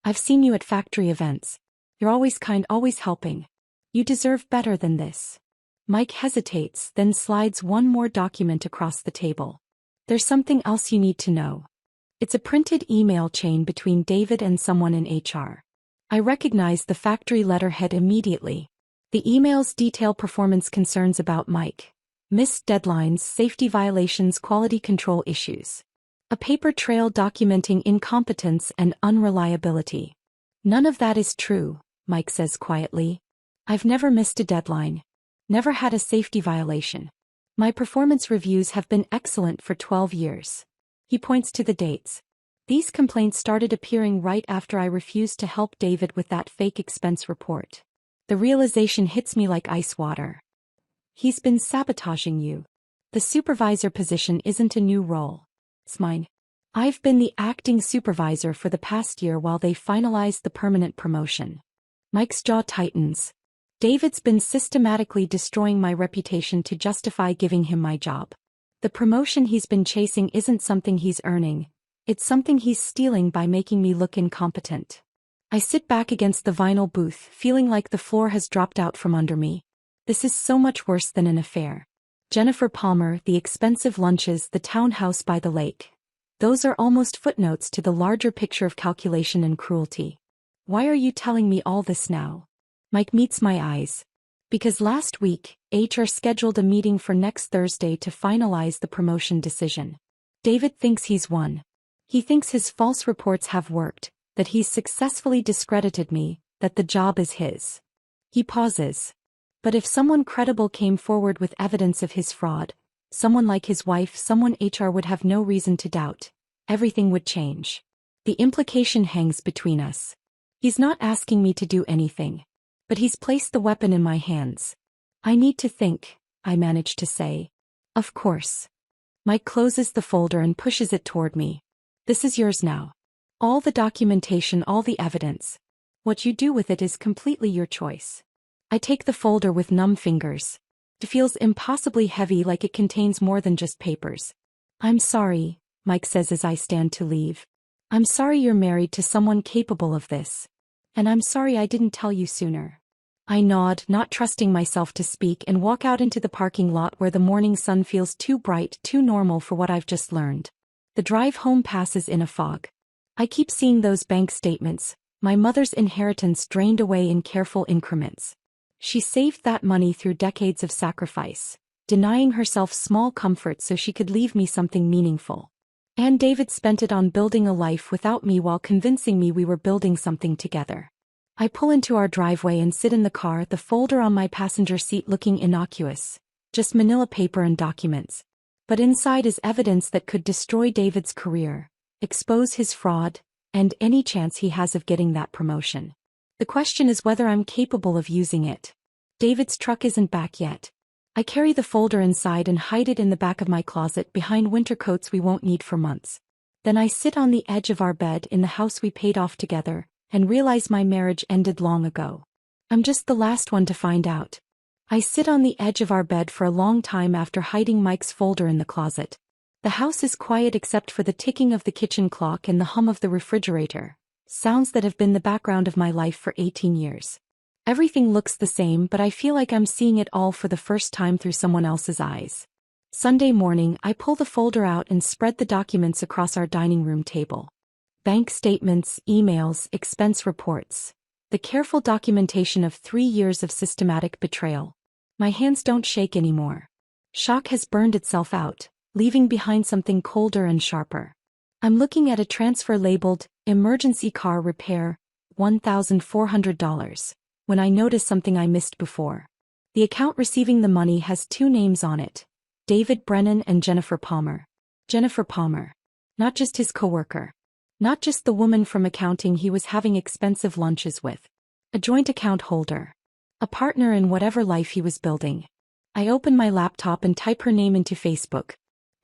I've seen you at factory events. You're always kind, always helping. You deserve better than this. Mike hesitates, then slides one more document across the table. There's something else you need to know. It's a printed email chain between David and someone in HR. I recognize the factory letterhead immediately. The emails detail performance concerns about Mike. Missed deadlines, safety violations, quality control issues. A paper trail documenting incompetence and unreliability. None of that is true, Mike says quietly. I've never missed a deadline. Never had a safety violation. My performance reviews have been excellent for 12 years. He points to the dates. These complaints started appearing right after I refused to help David with that fake expense report. The realization hits me like ice water. He's been sabotaging you. The supervisor position isn't a new role. It's mine. I've been the acting supervisor for the past year while they finalized the permanent promotion. Mike's jaw tightens. David's been systematically destroying my reputation to justify giving him my job. The promotion he's been chasing isn't something he's earning. It's something he's stealing by making me look incompetent. I sit back against the vinyl booth, feeling like the floor has dropped out from under me. This is so much worse than an affair. Jennifer Palmer, the expensive lunches, the townhouse by the lake. Those are almost footnotes to the larger picture of calculation and cruelty. Why are you telling me all this now? Mike meets my eyes. Because last week, HR scheduled a meeting for next Thursday to finalize the promotion decision. David thinks he's won. He thinks his false reports have worked, that he's successfully discredited me, that the job is his. He pauses. But if someone credible came forward with evidence of his fraud, someone like his wife, someone HR would have no reason to doubt, everything would change. The implication hangs between us. He's not asking me to do anything. But he's placed the weapon in my hands. I need to think, I manage to say. Of course. Mike closes the folder and pushes it toward me. This is yours now. All the documentation, all the evidence. What you do with it is completely your choice. I take the folder with numb fingers. It feels impossibly heavy, like it contains more than just papers. I'm sorry, Mike says as I stand to leave. I'm sorry you're married to someone capable of this. And I'm sorry I didn't tell you sooner. I nod, not trusting myself to speak, and walk out into the parking lot where the morning sun feels too bright, too normal for what I've just learned. The drive home passes in a fog. I keep seeing those bank statements, my mother's inheritance drained away in careful increments. She saved that money through decades of sacrifice, denying herself small comforts so she could leave me something meaningful. And David spent it on building a life without me while convincing me we were building something together. I pull into our driveway and sit in the car, the folder on my passenger seat looking innocuous. Just manila paper and documents. But inside is evidence that could destroy David's career, expose his fraud, and any chance he has of getting that promotion. The question is whether I'm capable of using it. David's truck isn't back yet. I carry the folder inside and hide it in the back of my closet behind winter coats we won't need for months. Then I sit on the edge of our bed in the house we paid off together, and realize my marriage ended long ago. I'm just the last one to find out. I sit on the edge of our bed for a long time after hiding Mike's folder in the closet. The house is quiet except for the ticking of the kitchen clock and the hum of the refrigerator, sounds that have been the background of my life for 18 years. Everything looks the same, but I feel like I'm seeing it all for the first time through someone else's eyes. Sunday morning, I pull the folder out and spread the documents across our dining room table. Bank statements, emails, expense reports. The careful documentation of 3 years of systematic betrayal. My hands don't shake anymore. Shock has burned itself out, leaving behind something colder and sharper. I'm looking at a transfer labeled, Emergency Car Repair, $1,400, when I notice something I missed before. The account receiving the money has 2 names on it, David Brennan and Jennifer Palmer. Jennifer Palmer. Not just his coworker. Not just the woman from accounting he was having expensive lunches with. A joint account holder. A partner in whatever life he was building. I open my laptop and type her name into Facebook.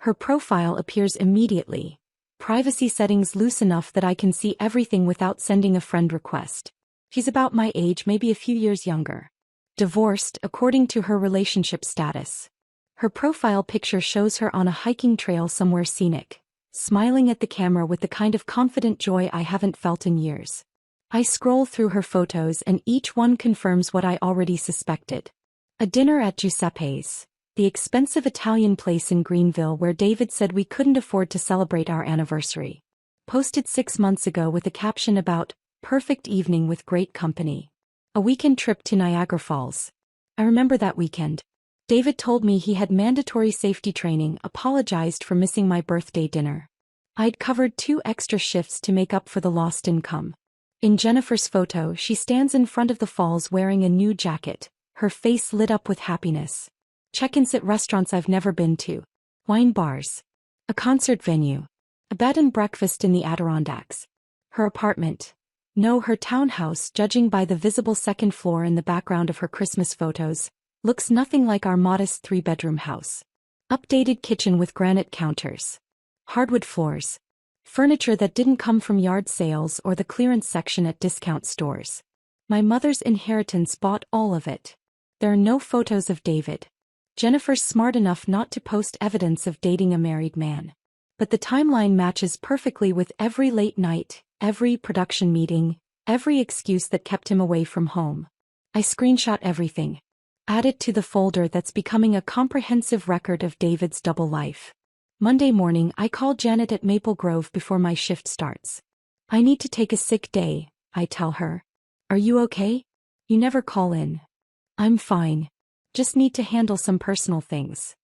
Her profile appears immediately. Privacy settings loose enough that I can see everything without sending a friend request. She's about my age, maybe a few years younger. Divorced, according to her relationship status. Her profile picture shows her on a hiking trail somewhere scenic, smiling at the camera with the kind of confident joy I haven't felt in years. I scroll through her photos and each one confirms what I already suspected. A dinner at Giuseppe's, the expensive Italian place in Greenville where David said we couldn't afford to celebrate our anniversary. Posted 6 months ago with a caption about, perfect evening with great company. A weekend trip to Niagara Falls. I remember that weekend. David told me he had mandatory safety training, apologized for missing my birthday dinner. I'd covered 2 extra shifts to make up for the lost income. In Jennifer's photo, she stands in front of the falls wearing a new jacket, her face lit up with happiness. Check-ins at restaurants I've never been to. Wine bars. A concert venue. A bed and breakfast in the Adirondacks. Her apartment. No, her townhouse, judging by the visible second floor in the background of her Christmas photos, looks nothing like our modest 3-bedroom house. Updated kitchen with granite counters. Hardwood floors. Furniture that didn't come from yard sales or the clearance section at discount stores. My mother's inheritance bought all of it. There are no photos of David. Jennifer's smart enough not to post evidence of dating a married man. But the timeline matches perfectly with every late night, every production meeting, every excuse that kept him away from home. I screenshot everything. Add it to the folder that's becoming a comprehensive record of David's double life. Monday morning, I call Janet at Maple Grove before my shift starts. I need to take a sick day, I tell her. Are you okay? You never call in. I'm fine. Just need to handle some personal things.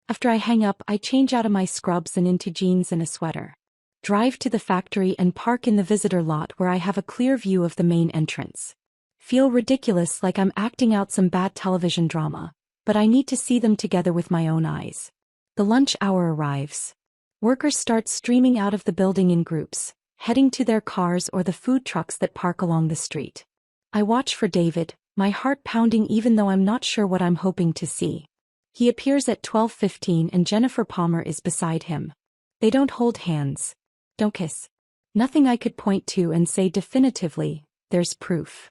After I hang up, I change out of my scrubs and into jeans and a sweater. Drive to the factory and park in the visitor lot where I have a clear view of the main entrance. Feel ridiculous, like I'm acting out some bad television drama, but I need to see them together with my own eyes. The lunch hour arrives. Workers start streaming out of the building in groups, heading to their cars or the food trucks that park along the street. I watch for David, my heart pounding even though I'm not sure what I'm hoping to see. He appears at 12:15 and Jennifer Palmer is beside him. They don't hold hands. Don't kiss. Nothing I could point to and say definitively, there's proof.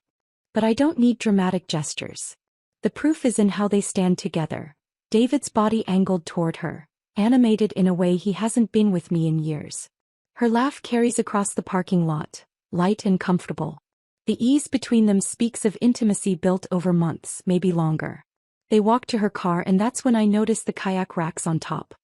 But I don't need dramatic gestures. The proof is in how they stand together. David's body angled toward her, animated in a way he hasn't been with me in years. Her laugh carries across the parking lot, light and comfortable. The ease between them speaks of intimacy built over months, maybe longer. They walk to her car and that's when I notice the kayak racks on top.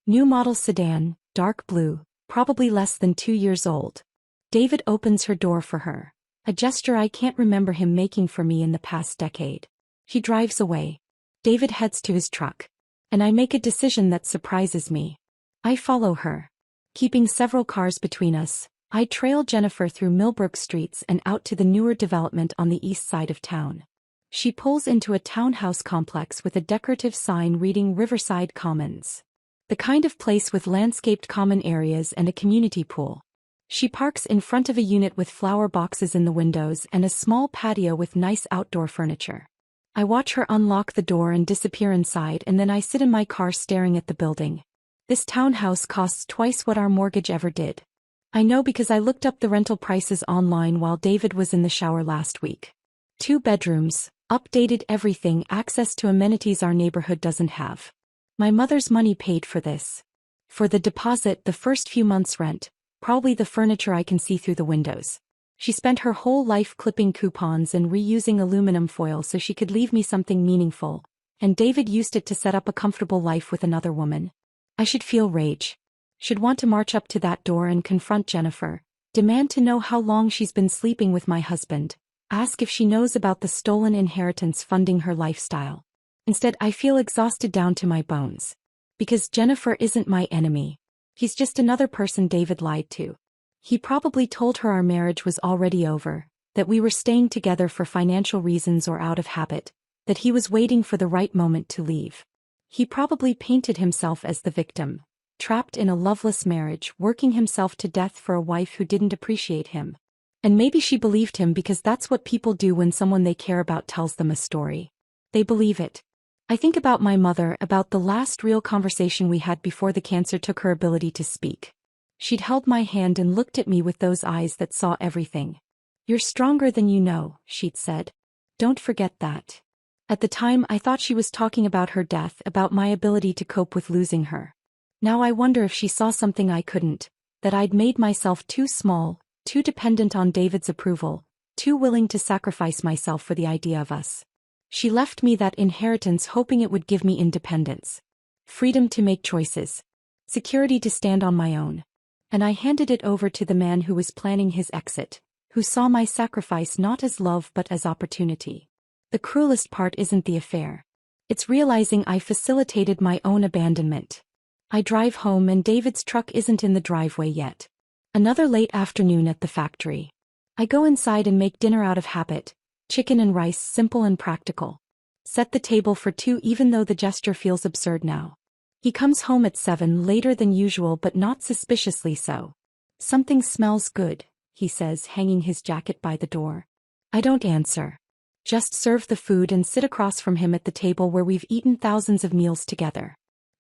New model sedan, dark blue, probably less than 2 years old. David opens her door for her, a gesture I can't remember him making for me in the past decade. She drives away. David heads to his truck. And I make a decision that surprises me. I follow her. Keeping several cars between us, I trailed Jennifer through Millbrook streets and out to the newer development on the east side of town. She pulls into a townhouse complex with a decorative sign reading Riverside Commons. The kind of place with landscaped common areas and a community pool. She parks in front of a unit with flower boxes in the windows and a small patio with nice outdoor furniture. I watch her unlock the door and disappear inside, and then I sit in my car staring at the building. This townhouse costs twice what our mortgage ever did. I know because I looked up the rental prices online while David was in the shower last week. 2 bedrooms, updated everything, access to amenities our neighborhood doesn't have. My mother's money paid for this. For the deposit, the first few months' rent, probably the furniture I can see through the windows. She spent her whole life clipping coupons and reusing aluminum foil so she could leave me something meaningful, and David used it to set up a comfortable life with another woman. I should feel rage. Should want to march up to that door and confront Jennifer, demand to know how long she's been sleeping with my husband, ask if she knows about the stolen inheritance funding her lifestyle. Instead, I feel exhausted down to my bones. Because Jennifer isn't my enemy. He's just another person David lied to. He probably told her our marriage was already over, that we were staying together for financial reasons or out of habit, that he was waiting for the right moment to leave. He probably painted himself as the victim, trapped in a loveless marriage, working himself to death for a wife who didn't appreciate him. And maybe she believed him because that's what people do when someone they care about tells them a story. They believe it. I think about my mother, about the last real conversation we had before the cancer took her ability to speak. She'd held my hand and looked at me with those eyes that saw everything. "You're stronger than you know," she'd said. "Don't forget that." At the time I thought she was talking about her death, about my ability to cope with losing her. Now I wonder if she saw something I couldn't, that I'd made myself too small, too dependent on David's approval, too willing to sacrifice myself for the idea of us. She left me that inheritance hoping it would give me independence. Freedom to make choices. Security to stand on my own. And I handed it over to the man who was planning his exit, who saw my sacrifice not as love but as opportunity. The cruelest part isn't the affair. It's realizing I facilitated my own abandonment. I drive home and David's truck isn't in the driveway yet. Another late afternoon at the factory. I go inside and make dinner out of habit. Chicken and rice, simple and practical. Set the table for 2 even though the gesture feels absurd now. He comes home at 7, later than usual but not suspiciously so. "Something smells good," he says, hanging his jacket by the door. I don't answer. Just serve the food and sit across from him at the table where we've eaten thousands of meals together.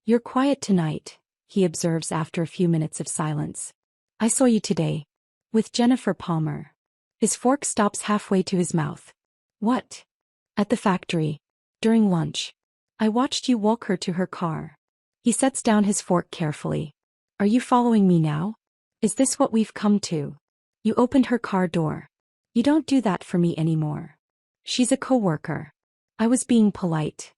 "You're quiet tonight," he observes after a few minutes of silence. "I saw you today. With Jennifer Palmer." His fork stops halfway to his mouth. "What?" "At the factory. During lunch. I watched you walk her to her car." He sets down his fork carefully. "Are you following me now? Is this what we've come to? You opened her car door. You don't do that for me anymore. She's a coworker." I was being polite.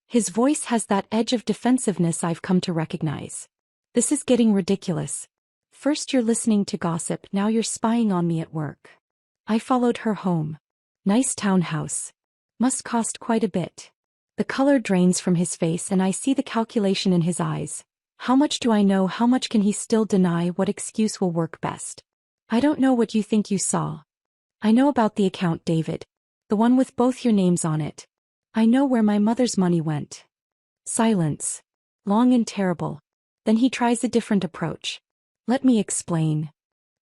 His voice has that edge of defensiveness I've come to recognize. This is getting ridiculous. First you're listening to gossip, now you're spying on me at work. I followed her home. Nice townhouse. Must cost quite a bit. The color drains from his face and I see the calculation in his eyes. How much do I know? How much can he still deny? What excuse will work best? "I don't know what you think you saw. I know about the account, David. The one with both your names on it. I know where my mother's money went." Silence. Long and terrible. Then he tries a different approach. "Let me explain."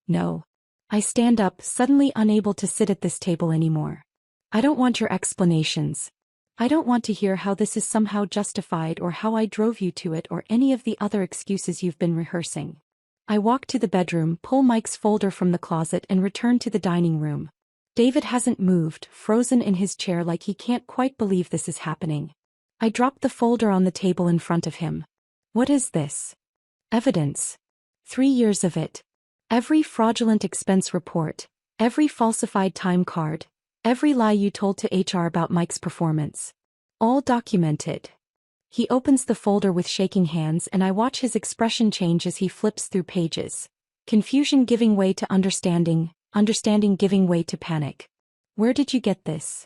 "No." I stand up, suddenly unable to sit at this table anymore. "I don't want your explanations. I don't want to hear how this is somehow justified or how I drove you to it or any of the other excuses you've been rehearsing." I walk to the bedroom, pull Mike's folder from the closet and return to the dining room. David hasn't moved, frozen in his chair like he can't quite believe this is happening. I drop the folder on the table in front of him. "What is this?" "Evidence. 3 years of it. Every fraudulent expense report, every falsified time card, every lie you told to HR about Mike's performance. All documented." He opens the folder with shaking hands and I watch his expression change as he flips through pages. Confusion giving way to understanding, understanding giving way to panic. "Where did you get this?"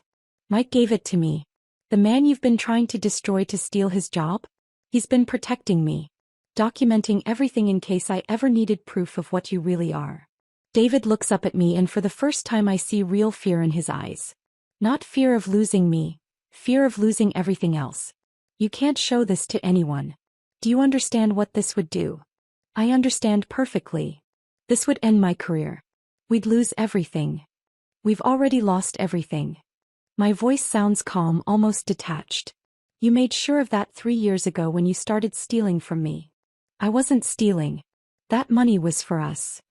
"Mike gave it to me." "The man you've been trying to destroy to steal his job? He's been protecting me." documenting everything in case I ever needed proof of what you really are. David looks up at me and for the first time I see real fear in his eyes. Not fear of losing me, fear of losing everything else. You can't show this to anyone. Do you understand what this would do? I understand perfectly. This would end my career. We'd lose everything. We've already lost everything. My voice sounds calm, almost detached. You made sure of that 3 years ago when you started stealing from me. I wasn't stealing. That money was for us.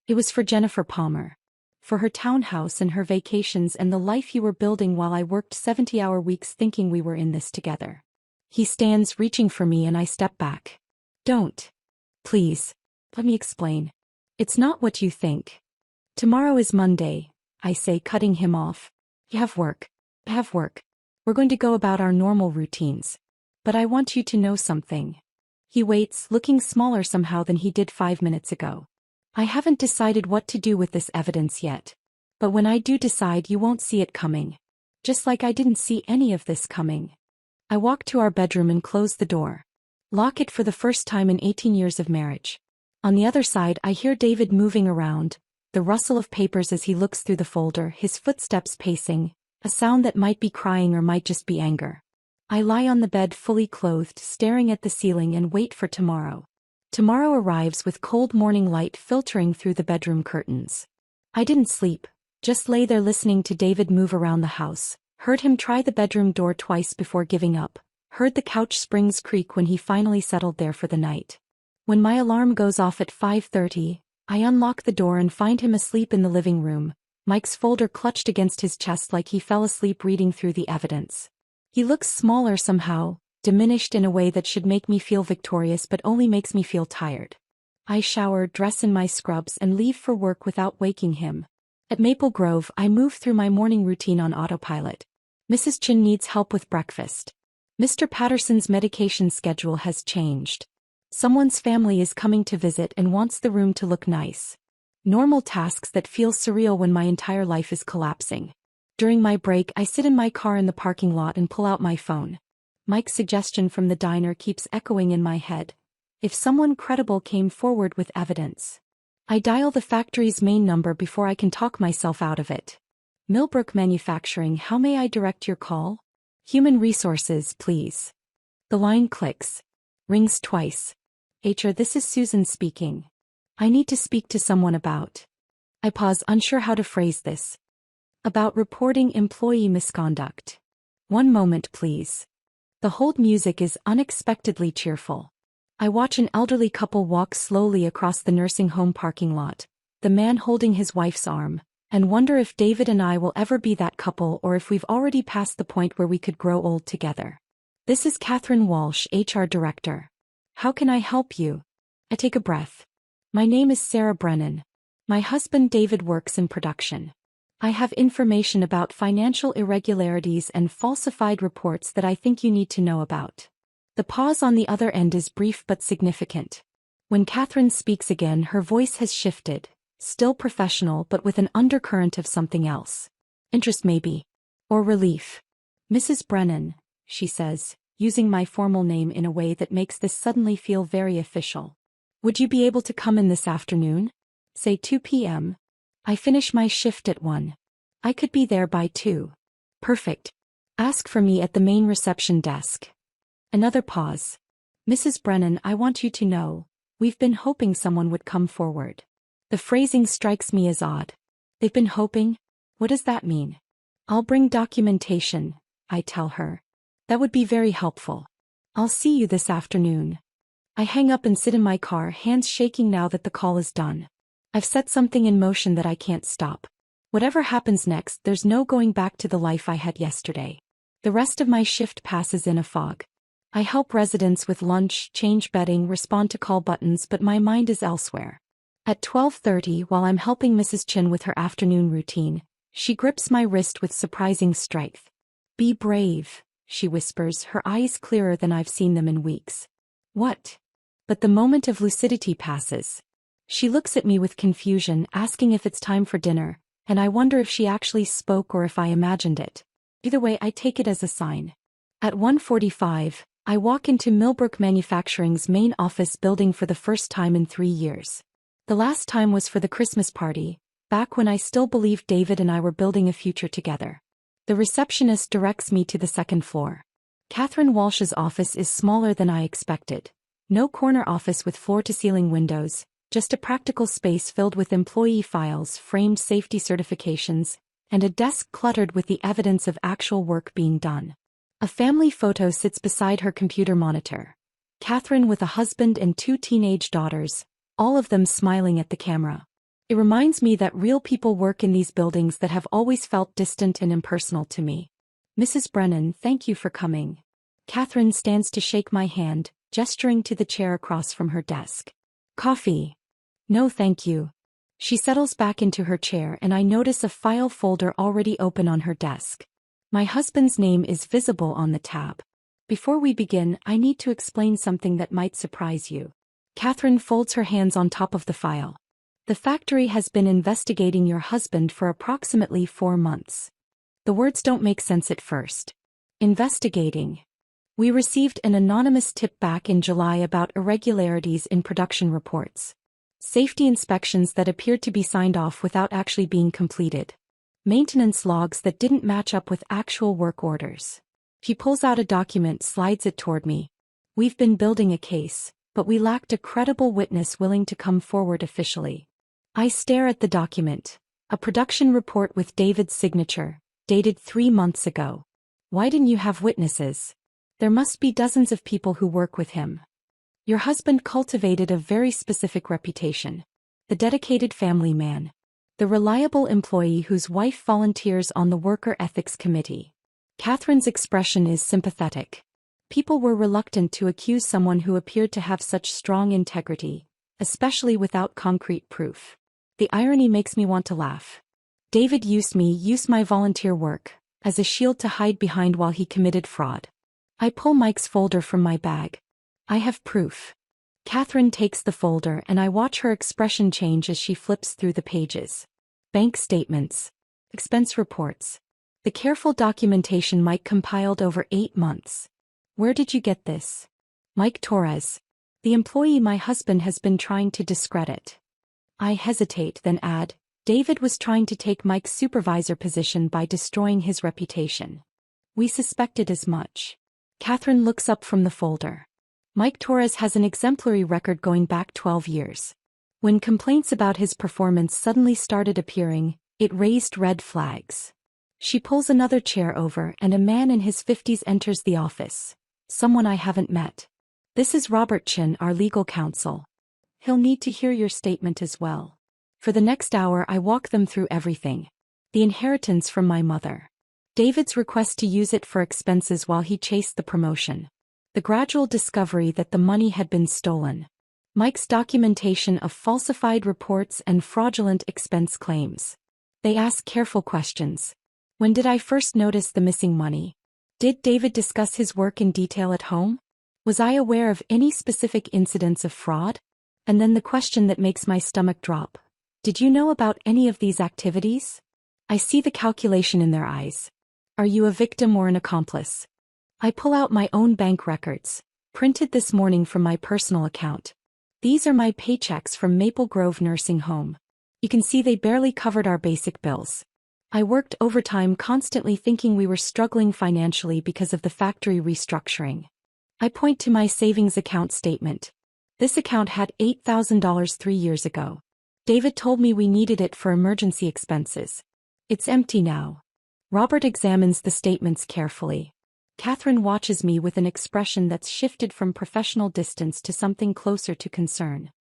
It was for Jennifer Palmer. For her townhouse and her vacations and the life you were building while I worked 70-hour weeks thinking we were in this together. He stands, reaching for me, and I step back. Don't. Please. Let me explain. It's not what you think. Tomorrow is Monday, I say, cutting him off. You have work. I have work. We're going to go about our normal routines. But I want you to know something. He waits, looking smaller somehow than he did 5 minutes ago. I haven't decided what to do with this evidence yet. But when I do decide, you won't see it coming. Just like I didn't see any of this coming. I walk to our bedroom and close the door. Lock it for the first time in 18 years of marriage. On the other side, I hear David moving around, the rustle of papers as he looks through the folder, his footsteps pacing, a sound that might be crying or might just be anger. I lie on the bed fully clothed, staring at the ceiling and wait for tomorrow. Tomorrow arrives with cold morning light filtering through the bedroom curtains. I didn't sleep, just lay there listening to David move around the house, heard him try the bedroom door twice before giving up, heard the couch springs creak when he finally settled there for the night. When my alarm goes off at 5:30, I unlock the door and find him asleep in the living room, Mike's folder clutched against his chest like he fell asleep reading through the evidence. He looks smaller somehow, diminished in a way that should make me feel victorious but only makes me feel tired. I shower, dress in my scrubs and leave for work without waking him. At Maple Grove, I move through my morning routine on autopilot. Mrs. Chin needs help with breakfast. Mr. Patterson's medication schedule has changed. Someone's family is coming to visit and wants the room to look nice. Normal tasks that feel surreal when my entire life is collapsing. During my break, I sit in my car in the parking lot and pull out my phone. Mike's suggestion from the diner keeps echoing in my head. If someone credible came forward with evidence. I dial the factory's main number before I can talk myself out of it. Millbrook Manufacturing, how may I direct your call? Human Resources, please. The line clicks. Rings twice. HR, this is Susan speaking. I need to speak to someone about. I pause, unsure how to phrase this. About reporting employee misconduct. One moment, please. The hold music is unexpectedly cheerful. I watch an elderly couple walk slowly across the nursing home parking lot, the man holding his wife's arm, and wonder if David and I will ever be that couple or if we've already passed the point where we could grow old together. This is Catherine Walsh, HR Director. How can I help you? I take a breath. My name is Sarah Brennan. My husband David works in production. I have information about financial irregularities and falsified reports that I think you need to know about. The pause on the other end is brief but significant. When Catherine speaks again, her voice has shifted, still professional but with an undercurrent of something else. Interest maybe. Or relief. Mrs. Brennan, she says, using my formal name in a way that makes this suddenly feel very official. Would you be able to come in this afternoon? Say 2 p.m. I finish my shift at 1. I could be there by 2. Perfect. Ask for me at the main reception desk. Another pause. Mrs. Brennan, I want you to know, we've been hoping someone would come forward. The phrasing strikes me as odd. They've been hoping? What does that mean? I'll bring documentation, I tell her. That would be very helpful. I'll see you this afternoon. I hang up and sit in my car, hands shaking now that the call is done. I've set something in motion that I can't stop. Whatever happens next, there's no going back to the life I had yesterday. The rest of my shift passes in a fog. I help residents with lunch, change bedding, respond to call buttons, but my mind is elsewhere. At 12:30, while I'm helping Mrs. Chin with her afternoon routine, she grips my wrist with surprising strength. Be brave, she whispers, her eyes clearer than I've seen them in weeks. What? But the moment of lucidity passes. She looks at me with confusion, asking if it's time for dinner, and I wonder if she actually spoke or if I imagined it. Either way, I take it as a sign. At 1:45, I walk into Millbrook Manufacturing's main office building for the first time in 3 years. The last time was for the Christmas party, back when I still believed David and I were building a future together. The receptionist directs me to the second floor. Catherine Walsh's office is smaller than I expected. No corner office with floor-to-ceiling windows, just a practical space filled with employee files, framed safety certifications, and a desk cluttered with the evidence of actual work being done. A family photo sits beside her computer monitor. Catherine with a husband and 2 teenage daughters, all of them smiling at the camera. It reminds me that real people work in these buildings that have always felt distant and impersonal to me. Mrs. Brennan, thank you for coming. Catherine stands to shake my hand, gesturing to the chair across from her desk. Coffee? No thank you. She settles back into her chair and I notice a file folder already open on her desk. My husband's name is visible on the tab. Before we begin, I need to explain something that might surprise you. Catherine folds her hands on top of the file. The factory has been investigating your husband for approximately 4 months. The words don't make sense at first. Investigating. We received an anonymous tip back in July about irregularities in production reports. Safety inspections that appeared to be signed off without actually being completed. Maintenance logs that didn't match up with actual work orders. He pulls out a document, slides it toward me. We've been building a case, but we lacked a credible witness willing to come forward officially. I stare at the document. A production report with David's signature, dated 3 months ago. Why didn't you have witnesses? There must be dozens of people who work with him. Your husband cultivated a very specific reputation. The dedicated family man. The reliable employee whose wife volunteers on the Worker Ethics Committee. Catherine's expression is sympathetic. People were reluctant to accuse someone who appeared to have such strong integrity, especially without concrete proof. The irony makes me want to laugh. David used my volunteer work, as a shield to hide behind while he committed fraud. I pull Mike's folder from my bag. I have proof. Catherine takes the folder and I watch her expression change as she flips through the pages. Bank statements. Expense reports. The careful documentation Mike compiled over 8 months. Where did you get this? Mike Torres. The employee my husband has been trying to discredit. I hesitate, then add, David was trying to take Mike's supervisor position by destroying his reputation. We suspected as much. Catherine looks up from the folder. Mike Torres has an exemplary record going back 12 years. When complaints about his performance suddenly started appearing, it raised red flags. She pulls another chair over and a man in his 50s enters the office. Someone I haven't met. This is Robert Chin, our legal counsel. He'll need to hear your statement as well. For the next hour I walk them through everything. The inheritance from my mother. David's request to use it for expenses while he chased the promotion. The gradual discovery that the money had been stolen. Mike's documentation of falsified reports and fraudulent expense claims. They ask careful questions. When did I first notice the missing money? Did David discuss his work in detail at home? Was I aware of any specific incidents of fraud? And then the question that makes my stomach drop. Did you know about any of these activities? I see the calculation in their eyes. Are you a victim or an accomplice? I pull out my own bank records, printed this morning from my personal account. These are my paychecks from Maple Grove Nursing Home. You can see they barely covered our basic bills. I worked overtime constantly thinking we were struggling financially because of the factory restructuring. I point to my savings account statement. This account had $8,000 3 years ago. David told me we needed it for emergency expenses. It's empty now. Robert examines the statements carefully. Catherine watches me with an expression that's shifted from professional distance to something closer to concern.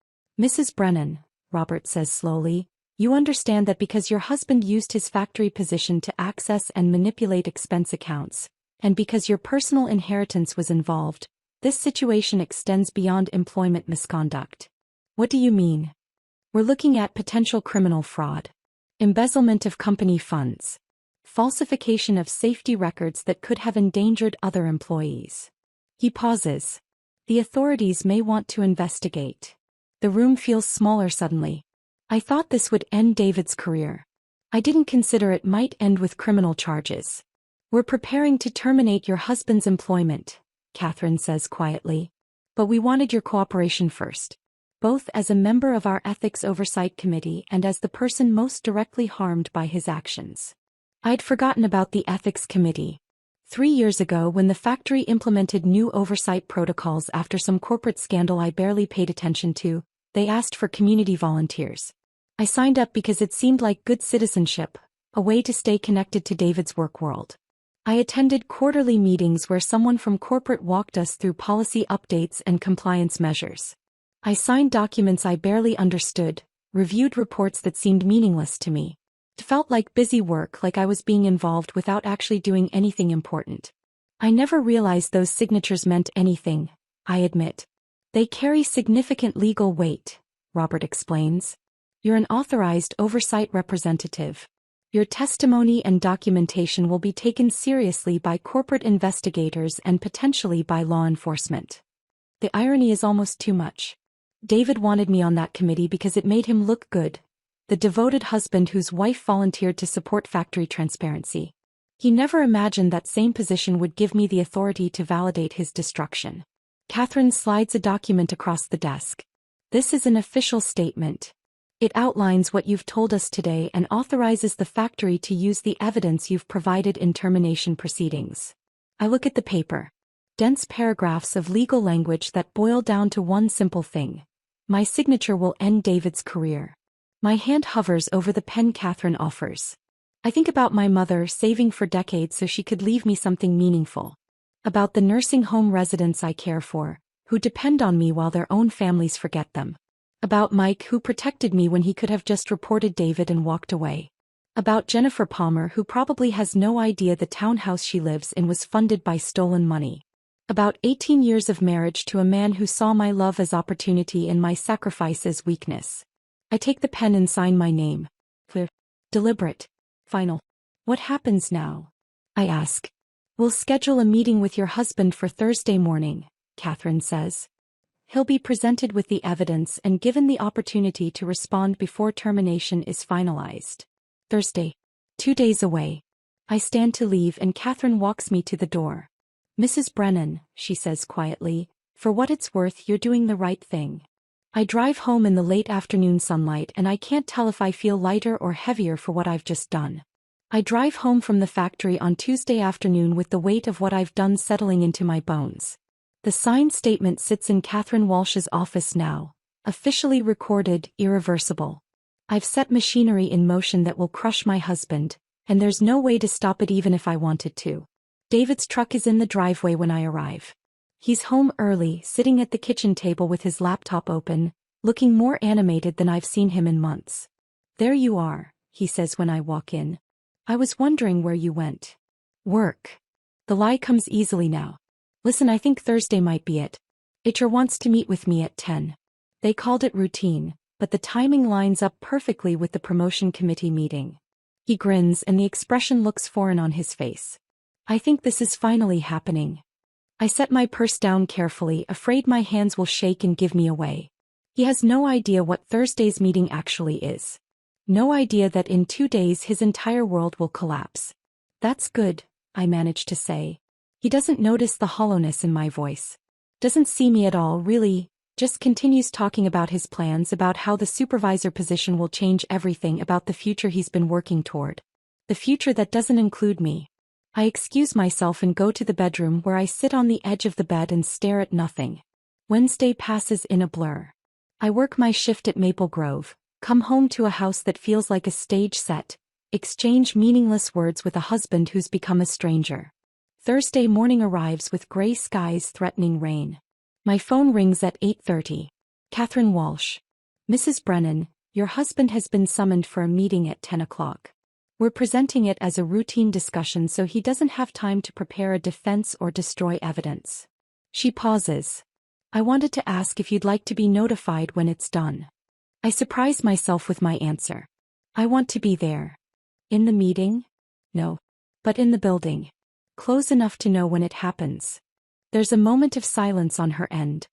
Mrs. Brennan, Robert says slowly, you understand that because your husband used his factory position to access and manipulate expense accounts, and because your personal inheritance was involved, this situation extends beyond employment misconduct. What do you mean? We're looking at potential criminal fraud. Embezzlement of company funds. Falsification of safety records that could have endangered other employees. He pauses. The authorities may want to investigate. The room feels smaller suddenly. I thought this would end David's career. I didn't consider it might end with criminal charges. We're preparing to terminate your husband's employment, Catherine says quietly. But we wanted your cooperation first. Both as a member of our Ethics Oversight Committee and as the person most directly harmed by his actions. I'd forgotten about the Ethics Committee. 3 years ago, when the factory implemented new oversight protocols after some corporate scandal I barely paid attention to, they asked for community volunteers. I signed up because it seemed like good citizenship, a way to stay connected to David's work world. I attended quarterly meetings where someone from corporate walked us through policy updates and compliance measures. I signed documents I barely understood, reviewed reports that seemed meaningless to me. It felt like busy work, like I was being involved without actually doing anything important. I never realized those signatures meant anything, I admit. They carry significant legal weight, Robert explains. You're an authorized oversight representative. Your testimony and documentation will be taken seriously by corporate investigators and potentially by law enforcement. The irony is almost too much. David wanted me on that committee because it made him look good, the devoted husband whose wife volunteered to support factory transparency. He never imagined that same position would give me the authority to validate his destruction. Catherine slides a document across the desk. This is an official statement. It outlines what you've told us today and authorizes the factory to use the evidence you've provided in termination proceedings. I look at the paper. Dense paragraphs of legal language that boil down to one simple thing. My signature will end David's career. My hand hovers over the pen Catherine offers. I think about my mother saving for decades so she could leave me something meaningful. About the nursing home residents I care for, who depend on me while their own families forget them. About Mike, who protected me when he could have just reported David and walked away. About Jennifer Palmer, who probably has no idea the townhouse she lives in was funded by stolen money. About 18 years of marriage to a man who saw my love as opportunity and my sacrifice as weakness. I take the pen and sign my name. Clear. Deliberate. Final. What happens now? I ask. We'll schedule a meeting with your husband for Thursday morning, Catherine says. He'll be presented with the evidence and given the opportunity to respond before termination is finalized. Thursday. 2 days away. I stand to leave and Catherine walks me to the door. Mrs. Brennan, she says quietly, for what it's worth, you're doing the right thing. I drive home in the late afternoon sunlight and I can't tell if I feel lighter or heavier for what I've just done. I drive home from the factory on Tuesday afternoon with the weight of what I've done settling into my bones. The signed statement sits in Catherine Walsh's office now, officially recorded, irreversible. I've set machinery in motion that will crush my husband, and there's no way to stop it even if I wanted to. David's truck is in the driveway when I arrive. He's home early, sitting at the kitchen table with his laptop open, looking more animated than I've seen him in months. There you are, he says when I walk in. I was wondering where you went. Work. The lie comes easily now. Listen, I think Thursday might be it. HR wants to meet with me at 10. They called it routine, but the timing lines up perfectly with the promotion committee meeting. He grins and the expression looks foreign on his face. I think this is finally happening. I set my purse down carefully, afraid my hands will shake and give me away. He has no idea what Thursday's meeting actually is. No idea that in 2 days his entire world will collapse. That's good, I manage to say. He doesn't notice the hollowness in my voice. Doesn't see me at all, really, just continues talking about his plans, about how the supervisor position will change everything, about the future he's been working toward. The future that doesn't include me. I excuse myself and go to the bedroom where I sit on the edge of the bed and stare at nothing. Wednesday passes in a blur. I work my shift at Maple Grove, come home to a house that feels like a stage set, exchange meaningless words with a husband who's become a stranger. Thursday morning arrives with gray skies threatening rain. My phone rings at 8:30. Catherine Walsh. Mrs. Brennan, your husband has been summoned for a meeting at 10 o'clock. We're presenting it as a routine discussion so he doesn't have time to prepare a defense or destroy evidence. She pauses. I wanted to ask if you'd like to be notified when it's done. I surprise myself with my answer. I want to be there. In the meeting? No. But in the building. Close enough to know when it happens. There's a moment of silence on her end.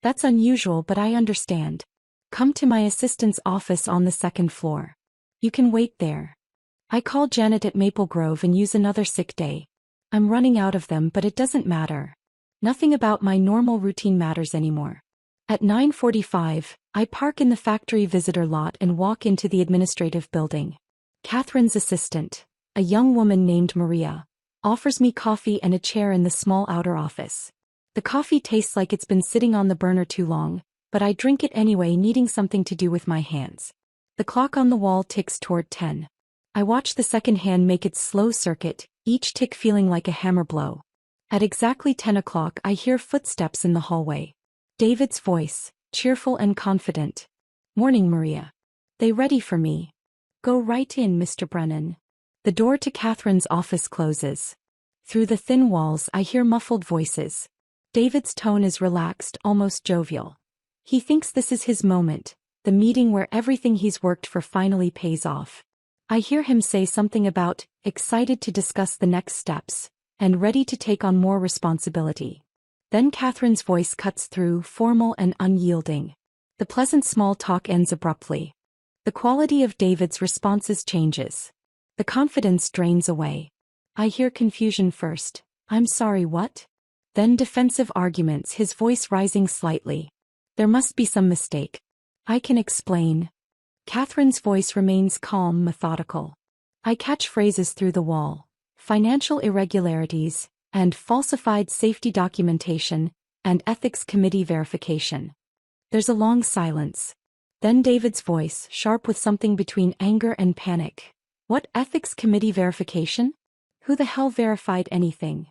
That's unusual, but I understand. Come to my assistant's office on the 2nd floor. You can wait there. I call Janet at Maple Grove and use another sick day. I'm running out of them, but it doesn't matter. Nothing about my normal routine matters anymore. At 9:45, I park in the factory visitor lot and walk into the administrative building. Catherine's assistant, a young woman named Maria, offers me coffee and a chair in the small outer office. The coffee tastes like it's been sitting on the burner too long, but I drink it anyway, needing something to do with my hands. The clock on the wall ticks toward 10. I watch the second hand make its slow circuit, each tick feeling like a hammer blow. At exactly 10 o'clock, I hear footsteps in the hallway. David's voice, cheerful and confident. "Morning, Maria. They ready for me?" "Go right in, Mr. Brennan." The door to Catherine's office closes. Through the thin walls, I hear muffled voices. David's tone is relaxed, almost jovial. He thinks this is his moment, the meeting where everything he's worked for finally pays off. I hear him say something about, excited to discuss the next steps, and ready to take on more responsibility. Then Catherine's voice cuts through, formal and unyielding. The pleasant small talk ends abruptly. The quality of David's responses changes. The confidence drains away. I hear confusion first. "I'm sorry, what?" Then defensive arguments, his voice rising slightly. "There must be some mistake. I can explain." Catherine's voice remains calm, methodical. I catch phrases through the wall. Financial irregularities, and falsified safety documentation, and ethics committee verification. There's a long silence. Then David's voice, sharp with something between anger and panic. "What ethics committee verification? Who the hell verified anything?"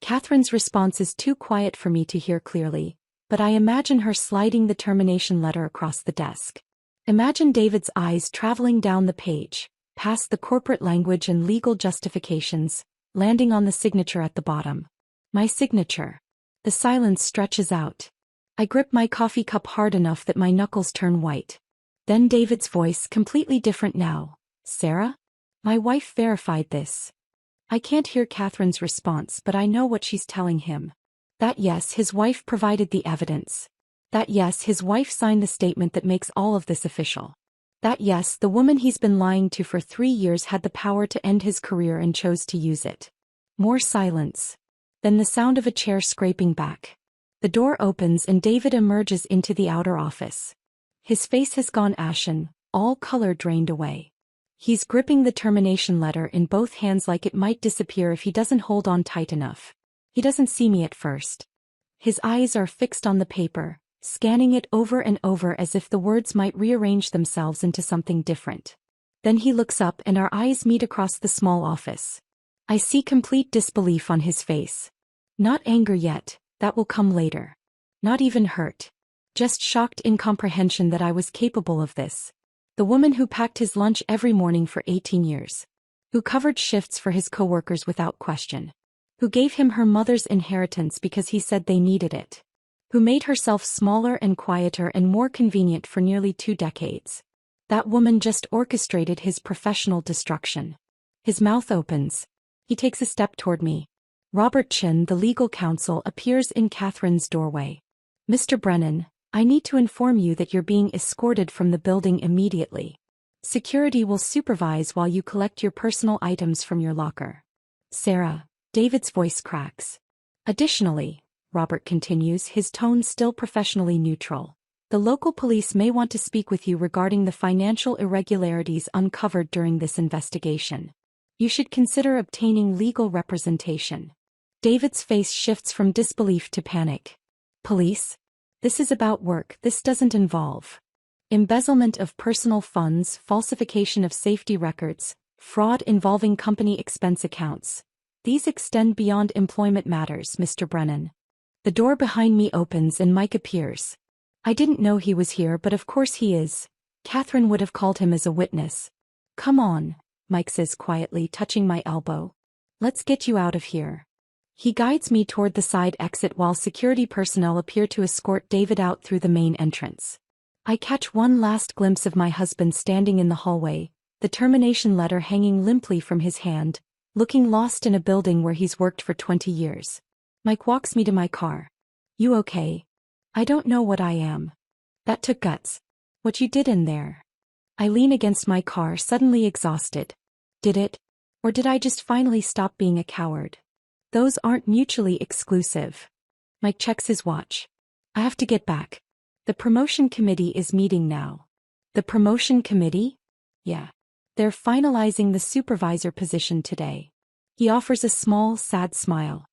Catherine's response is too quiet for me to hear clearly, but I imagine her sliding the termination letter across the desk. Imagine David's eyes traveling down the page, past the corporate language and legal justifications, landing on the signature at the bottom. My signature. The silence stretches out. I grip my coffee cup hard enough that my knuckles turn white. Then David's voice, completely different now. "Sarah? My wife verified this." I can't hear Catherine's response, but I know what she's telling him. That yes, his wife provided the evidence. That yes, his wife signed the statement that makes all of this official. That yes, the woman he's been lying to for 3 years had the power to end his career and chose to use it. More silence. Then the sound of a chair scraping back. The door opens and David emerges into the outer office. His face has gone ashen, all color drained away. He's gripping the termination letter in both hands like it might disappear if he doesn't hold on tight enough. He doesn't see me at first. His eyes are fixed on the paper, scanning it over and over as if the words might rearrange themselves into something different. Then he looks up and our eyes meet across the small office. I see complete disbelief on his face. Not anger yet, that will come later. Not even hurt. Just shocked incomprehension that I was capable of this. The woman who packed his lunch every morning for 18 years. Who covered shifts for his coworkers without question. Who gave him her mother's inheritance because he said they needed it. Who made herself smaller and quieter and more convenient for nearly 2 decades. That woman just orchestrated his professional destruction. His mouth opens. He takes a step toward me. Robert Chin, the legal counsel, appears in Catherine's doorway. "Mr. Brennan, I need to inform you that you're being escorted from the building immediately. Security will supervise while you collect your personal items from your locker." "Sarah." David's voice cracks. "Additionally," Robert continues, his tone still professionally neutral, "the local police may want to speak with you regarding the financial irregularities uncovered during this investigation. You should consider obtaining legal representation." David's face shifts from disbelief to panic. "Police? This is about work. This doesn't involve embezzlement of personal funds, falsification of safety records, fraud involving company expense accounts. These extend beyond employment matters, Mr. Brennan." The door behind me opens and Mike appears. I didn't know he was here, but of course he is. Catherine would have called him as a witness. "Come on," Mike says quietly, touching my elbow. "Let's get you out of here." He guides me toward the side exit while security personnel appear to escort David out through the main entrance. I catch one last glimpse of my husband standing in the hallway, the termination letter hanging limply from his hand, looking lost in a building where he's worked for 20 years. Mike walks me to my car. "You okay?" "I don't know what I am." "That took guts. What you did in there." I lean against my car, suddenly exhausted. Did it? Or did I just finally stop being a coward? Those aren't mutually exclusive. Mike checks his watch. I have to get back. The promotion committee is meeting now. The promotion committee? Yeah. They're finalizing the supervisor position today. He offers a small, sad smile.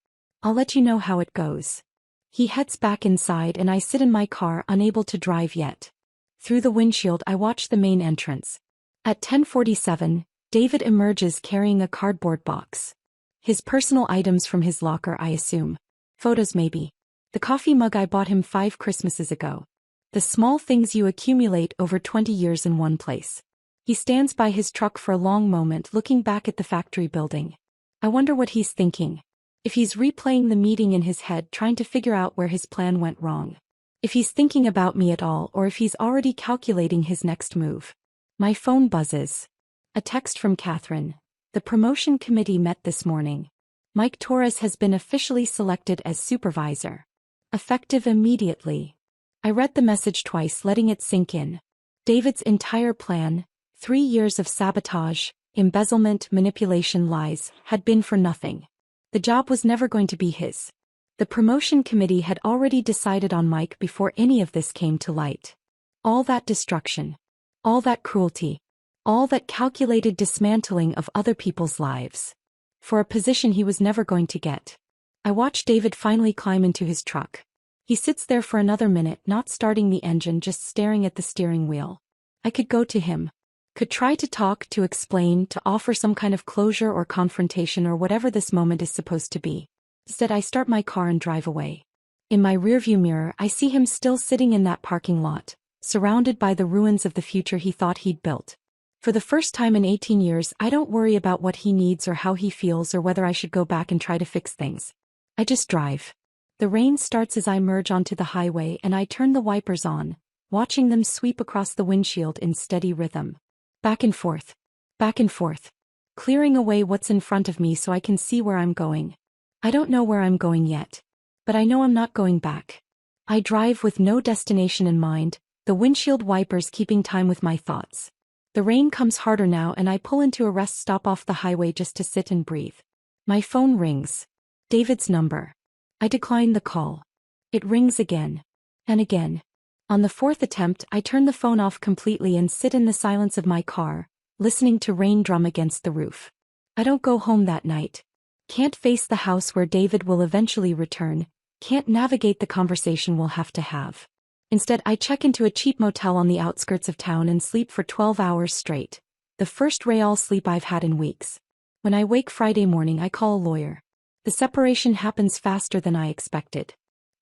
I'll let you know how it goes. He heads back inside and I sit in my car unable to drive yet. Through the windshield I watch the main entrance. At 10:47, David emerges carrying a cardboard box. His personal items from his locker, I assume. Photos maybe. The coffee mug I bought him 5 Christmases ago. The small things you accumulate over 20 years in one place. He stands by his truck for a long moment looking back at the factory building. I wonder what he's thinking. If he's replaying the meeting in his head trying to figure out where his plan went wrong. If he's thinking about me at all or if he's already calculating his next move. My phone buzzes. A text from Catherine. The promotion committee met this morning. Mike Torres has been officially selected as supervisor. Effective immediately. I read the message twice, letting it sink in. David's entire plan, 3 years of sabotage, embezzlement, manipulation, lies, had been for nothing. The job was never going to be his. The promotion committee had already decided on Mike before any of this came to light. All that destruction. All that cruelty. All that calculated dismantling of other people's lives. For a position he was never going to get. I watch David finally climb into his truck. He sits there for another minute, not starting the engine, just staring at the steering wheel. I could go to him. Could try to talk, to explain, to offer some kind of closure or confrontation or whatever this moment is supposed to be. Instead, I start my car and drive away. In my rearview mirror, I see him still sitting in that parking lot, surrounded by the ruins of the future he thought he'd built. For the first time in 18 years, I don't worry about what he needs or how he feels or whether I should go back and try to fix things. I just drive. The rain starts as I merge onto the highway and I turn the wipers on, watching them sweep across the windshield in steady rhythm. Back and forth. Back and forth. Clearing away what's in front of me so I can see where I'm going. I don't know where I'm going yet. But I know I'm not going back. I drive with no destination in mind, the windshield wipers keeping time with my thoughts. The rain comes harder now and I pull into a rest stop off the highway just to sit and breathe. My phone rings. David's number. I decline the call. It rings again. And again. On the 4th attempt, I turn the phone off completely and sit in the silence of my car, listening to rain drum against the roof. I don't go home that night. Can't face the house where David will eventually return, can't navigate the conversation we'll have to have. Instead, I check into a cheap motel on the outskirts of town and sleep for 12 hours straight, the first real sleep I've had in weeks. When I wake Friday morning, I call a lawyer. The separation happens faster than I expected.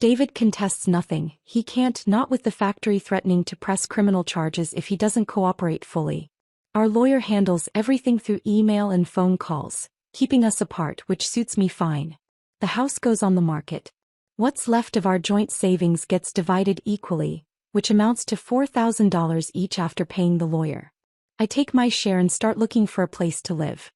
David contests nothing. He can't, not with the factory threatening to press criminal charges if he doesn't cooperate fully. Our lawyer handles everything through email and phone calls, keeping us apart, which suits me fine. The house goes on the market. What's left of our joint savings gets divided equally, which amounts to $4,000 each after paying the lawyer. I take my share and start looking for a place to live.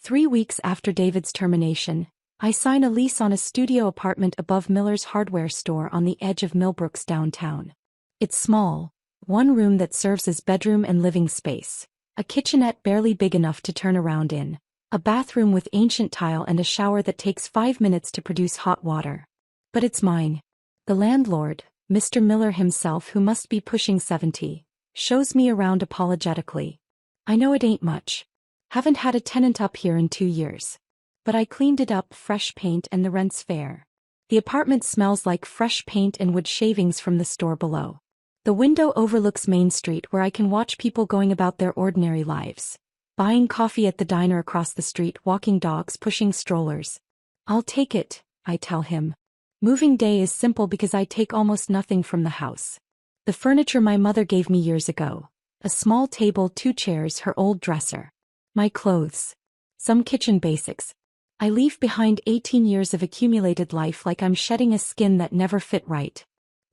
3 weeks after David's termination, I sign a lease on a studio apartment above Miller's hardware store on the edge of Millbrook's downtown. It's small, one room that serves as bedroom and living space, a kitchenette barely big enough to turn around in, a bathroom with ancient tile and a shower that takes 5 minutes to produce hot water. But it's mine. The landlord, Mr. Miller himself, who must be pushing 70, shows me around apologetically. I know it ain't much. Haven't had a tenant up here in 2 years. But I cleaned it up, fresh paint, and the rent's fair. The apartment smells like fresh paint and wood shavings from the store below. The window overlooks Main Street where I can watch people going about their ordinary lives. Buying coffee at the diner across the street, walking dogs, pushing strollers. I'll take it, I tell him. Moving day is simple because I take almost nothing from the house. The furniture my mother gave me years ago. A small table, 2 chairs, her old dresser. My clothes. Some kitchen basics. I leave behind 18 years of accumulated life like I'm shedding a skin that never fit right.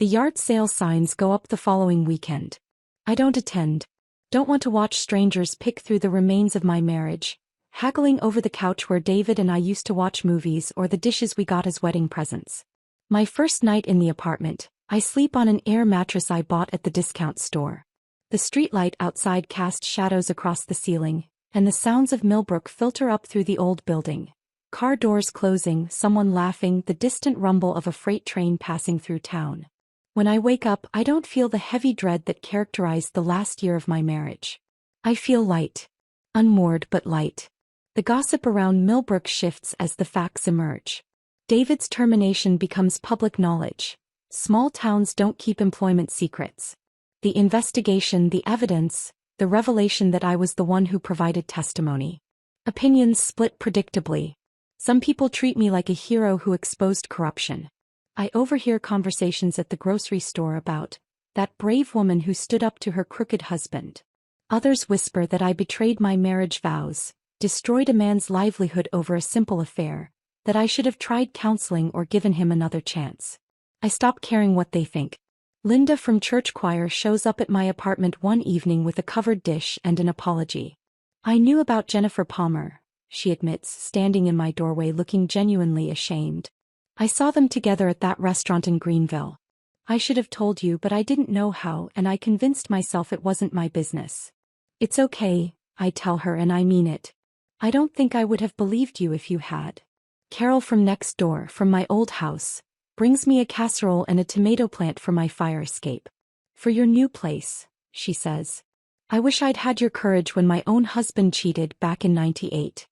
The yard sale signs go up the following weekend. I don't attend. Don't want to watch strangers pick through the remains of my marriage, haggling over the couch where David and I used to watch movies or the dishes we got as wedding presents. My first night in the apartment, I sleep on an air mattress I bought at the discount store. The streetlight outside casts shadows across the ceiling, and the sounds of Millbrook filter up through the old building. Car doors closing, someone laughing, the distant rumble of a freight train passing through town. When I wake up, I don't feel the heavy dread that characterized the last year of my marriage. I feel light. Unmoored but light. The gossip around Millbrook shifts as the facts emerge. David's termination becomes public knowledge. Small towns don't keep employment secrets. The investigation, the evidence, the revelation that I was the one who provided testimony. Opinions split predictably. Some people treat me like a hero who exposed corruption. I overhear conversations at the grocery store about that brave woman who stood up to her crooked husband. Others whisper that I betrayed my marriage vows, destroyed a man's livelihood over a simple affair, that I should have tried counseling or given him another chance. I stop caring what they think. Linda from church choir shows up at my apartment one evening with a covered dish and an apology. I knew about Jennifer Palmer, she admits, standing in my doorway looking genuinely ashamed. I saw them together at that restaurant in Greenville. I should have told you, but I didn't know how, and I convinced myself it wasn't my business. It's okay, I tell her, and I mean it. I don't think I would have believed you if you had. Carol from next door, from my old house, brings me a casserole and a tomato plant for my fire escape. For your new place, she says. I wish I'd had your courage when my own husband cheated back in '98.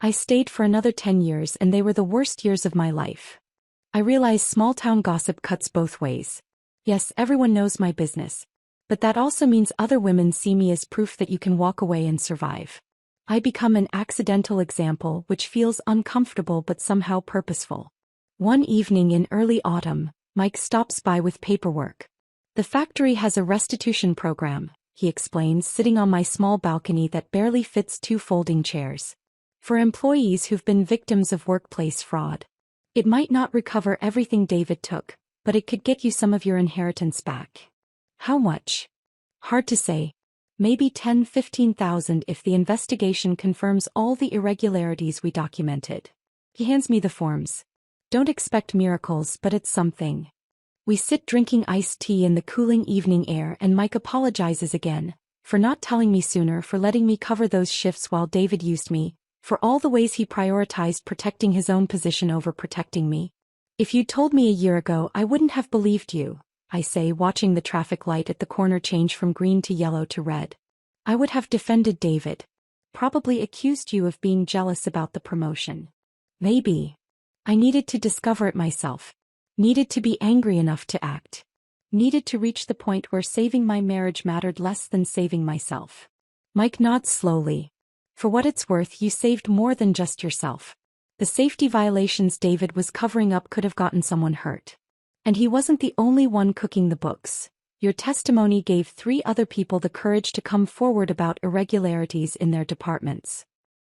I stayed for another 10 years and they were the worst years of my life. I realize small-town gossip cuts both ways. Yes, everyone knows my business. But that also means other women see me as proof that you can walk away and survive. I become an accidental example which feels uncomfortable but somehow purposeful. One evening in early autumn, Mike stops by with paperwork. The factory has a restitution program, he explains, sitting on my small balcony that barely fits 2 folding chairs. For employees who've been victims of workplace fraud. It might not recover everything David took, but it could get you some of your inheritance back. How much? Hard to say. Maybe 10-15,000 if the investigation confirms all the irregularities we documented. He hands me the forms. Don't expect miracles, but it's something. We sit drinking iced tea in the cooling evening air, and Mike apologizes again, for not telling me sooner, for letting me cover those shifts while David used me, for all the ways he prioritized protecting his own position over protecting me. If you'd told me a year ago, I wouldn't have believed you, I say, watching the traffic light at the corner change from green to yellow to red. I would have defended David. Probably accused you of being jealous about the promotion. Maybe. I needed to discover it myself. Needed to be angry enough to act. Needed to reach the point where saving my marriage mattered less than saving myself. Mike nods slowly. For what it's worth, you saved more than just yourself. The safety violations David was covering up could have gotten someone hurt. And he wasn't the only one cooking the books. Your testimony gave 3 other people the courage to come forward about irregularities in their departments.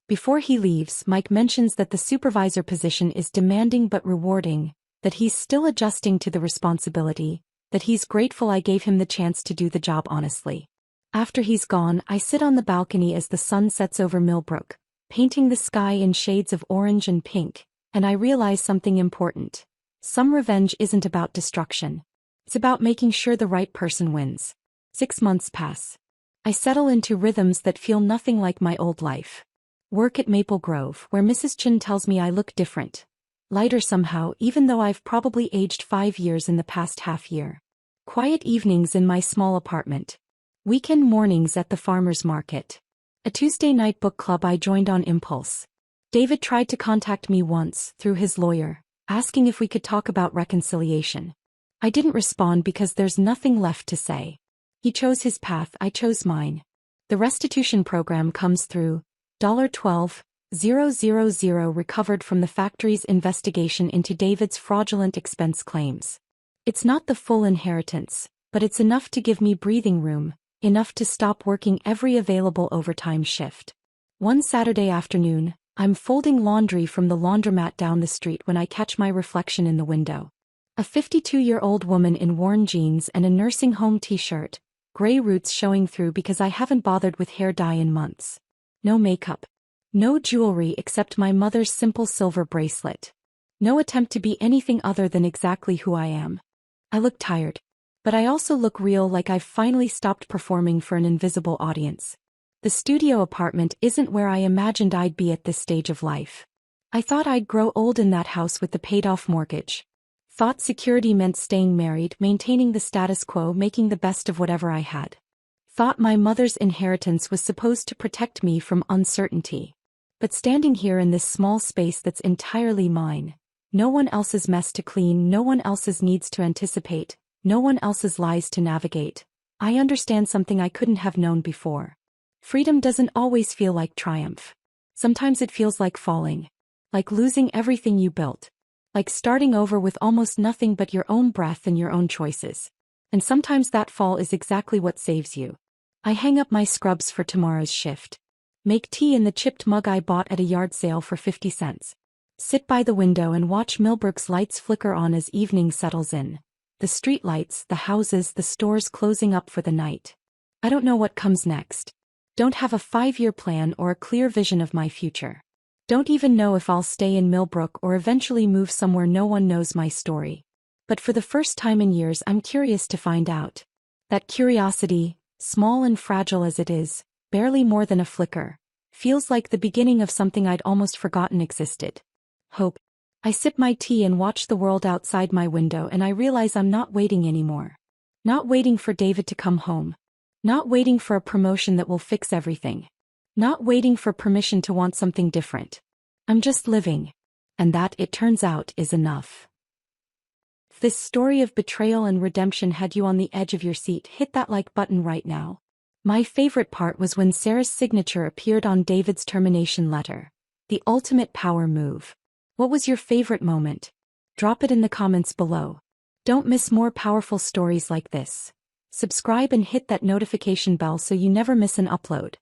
Before he leaves, Mike mentions that the supervisor position is demanding but rewarding, that he's still adjusting to the responsibility, that he's grateful I gave him the chance to do the job honestly. After he's gone, I sit on the balcony as the sun sets over Millbrook, painting the sky in shades of orange and pink, and I realize something important. Some revenge isn't about destruction. It's about making sure the right person wins. 6 months pass. I settle into rhythms that feel nothing like my old life. Work at Maple Grove, where Mrs. Chin tells me I look different. Lighter somehow, even though I've probably aged 5 years in the past half year. Quiet evenings in my small apartment. Weekend mornings at the farmer's market. A Tuesday night book club I joined on impulse. David tried to contact me once, through his lawyer, asking if we could talk about reconciliation. I didn't respond because there's nothing left to say. He chose his path, I chose mine. The restitution program comes through. $12,000 recovered from the factory's investigation into David's fraudulent expense claims. It's not the full inheritance, but it's enough to give me breathing room, enough to stop working every available overtime shift. One Saturday afternoon, I'm folding laundry from the laundromat down the street when I catch my reflection in the window. A 52-year-old woman in worn jeans and a nursing home t-shirt, gray roots showing through because I haven't bothered with hair dye in months. No makeup. No jewelry except my mother's simple silver bracelet. No attempt to be anything other than exactly who I am. I look tired. But I also look real, like I've finally stopped performing for an invisible audience. The studio apartment isn't where I imagined I'd be at this stage of life. I thought I'd grow old in that house with the paid-off mortgage. Thought security meant staying married, maintaining the status quo, making the best of whatever I had. Thought my mother's inheritance was supposed to protect me from uncertainty. But standing here in this small space that's entirely mine, no one else's mess to clean, no one else's needs to anticipate, no one else's lies to navigate, I understand something I couldn't have known before. Freedom doesn't always feel like triumph. Sometimes it feels like falling. Like losing everything you built. Like starting over with almost nothing but your own breath and your own choices. And sometimes that fall is exactly what saves you. I hang up my scrubs for tomorrow's shift. Make tea in the chipped mug I bought at a yard sale for 50 cents. Sit by the window and watch Millbrook's lights flicker on as evening settles in. The street lights, the houses, the stores closing up for the night. I don't know what comes next. Don't have a 5-year plan or a clear vision of my future. Don't even know if I'll stay in Millbrook or eventually move somewhere no one knows my story. But for the first time in years I'm curious to find out. That curiosity, small and fragile as it is, barely more than a flicker, feels like the beginning of something I'd almost forgotten existed. Hope. I sip my tea and watch the world outside my window and I realize I'm not waiting anymore. Not waiting for David to come home. Not waiting for a promotion that will fix everything. Not waiting for permission to want something different. I'm just living. And that, it turns out, is enough. If this story of betrayal and redemption had you on the edge of your seat, hit that like button right now. My favorite part was when Sarah's signature appeared on David's termination letter. The ultimate power move. What was your favorite moment? Drop it in the comments below. Don't miss more powerful stories like this. Subscribe and hit that notification bell so you never miss an upload.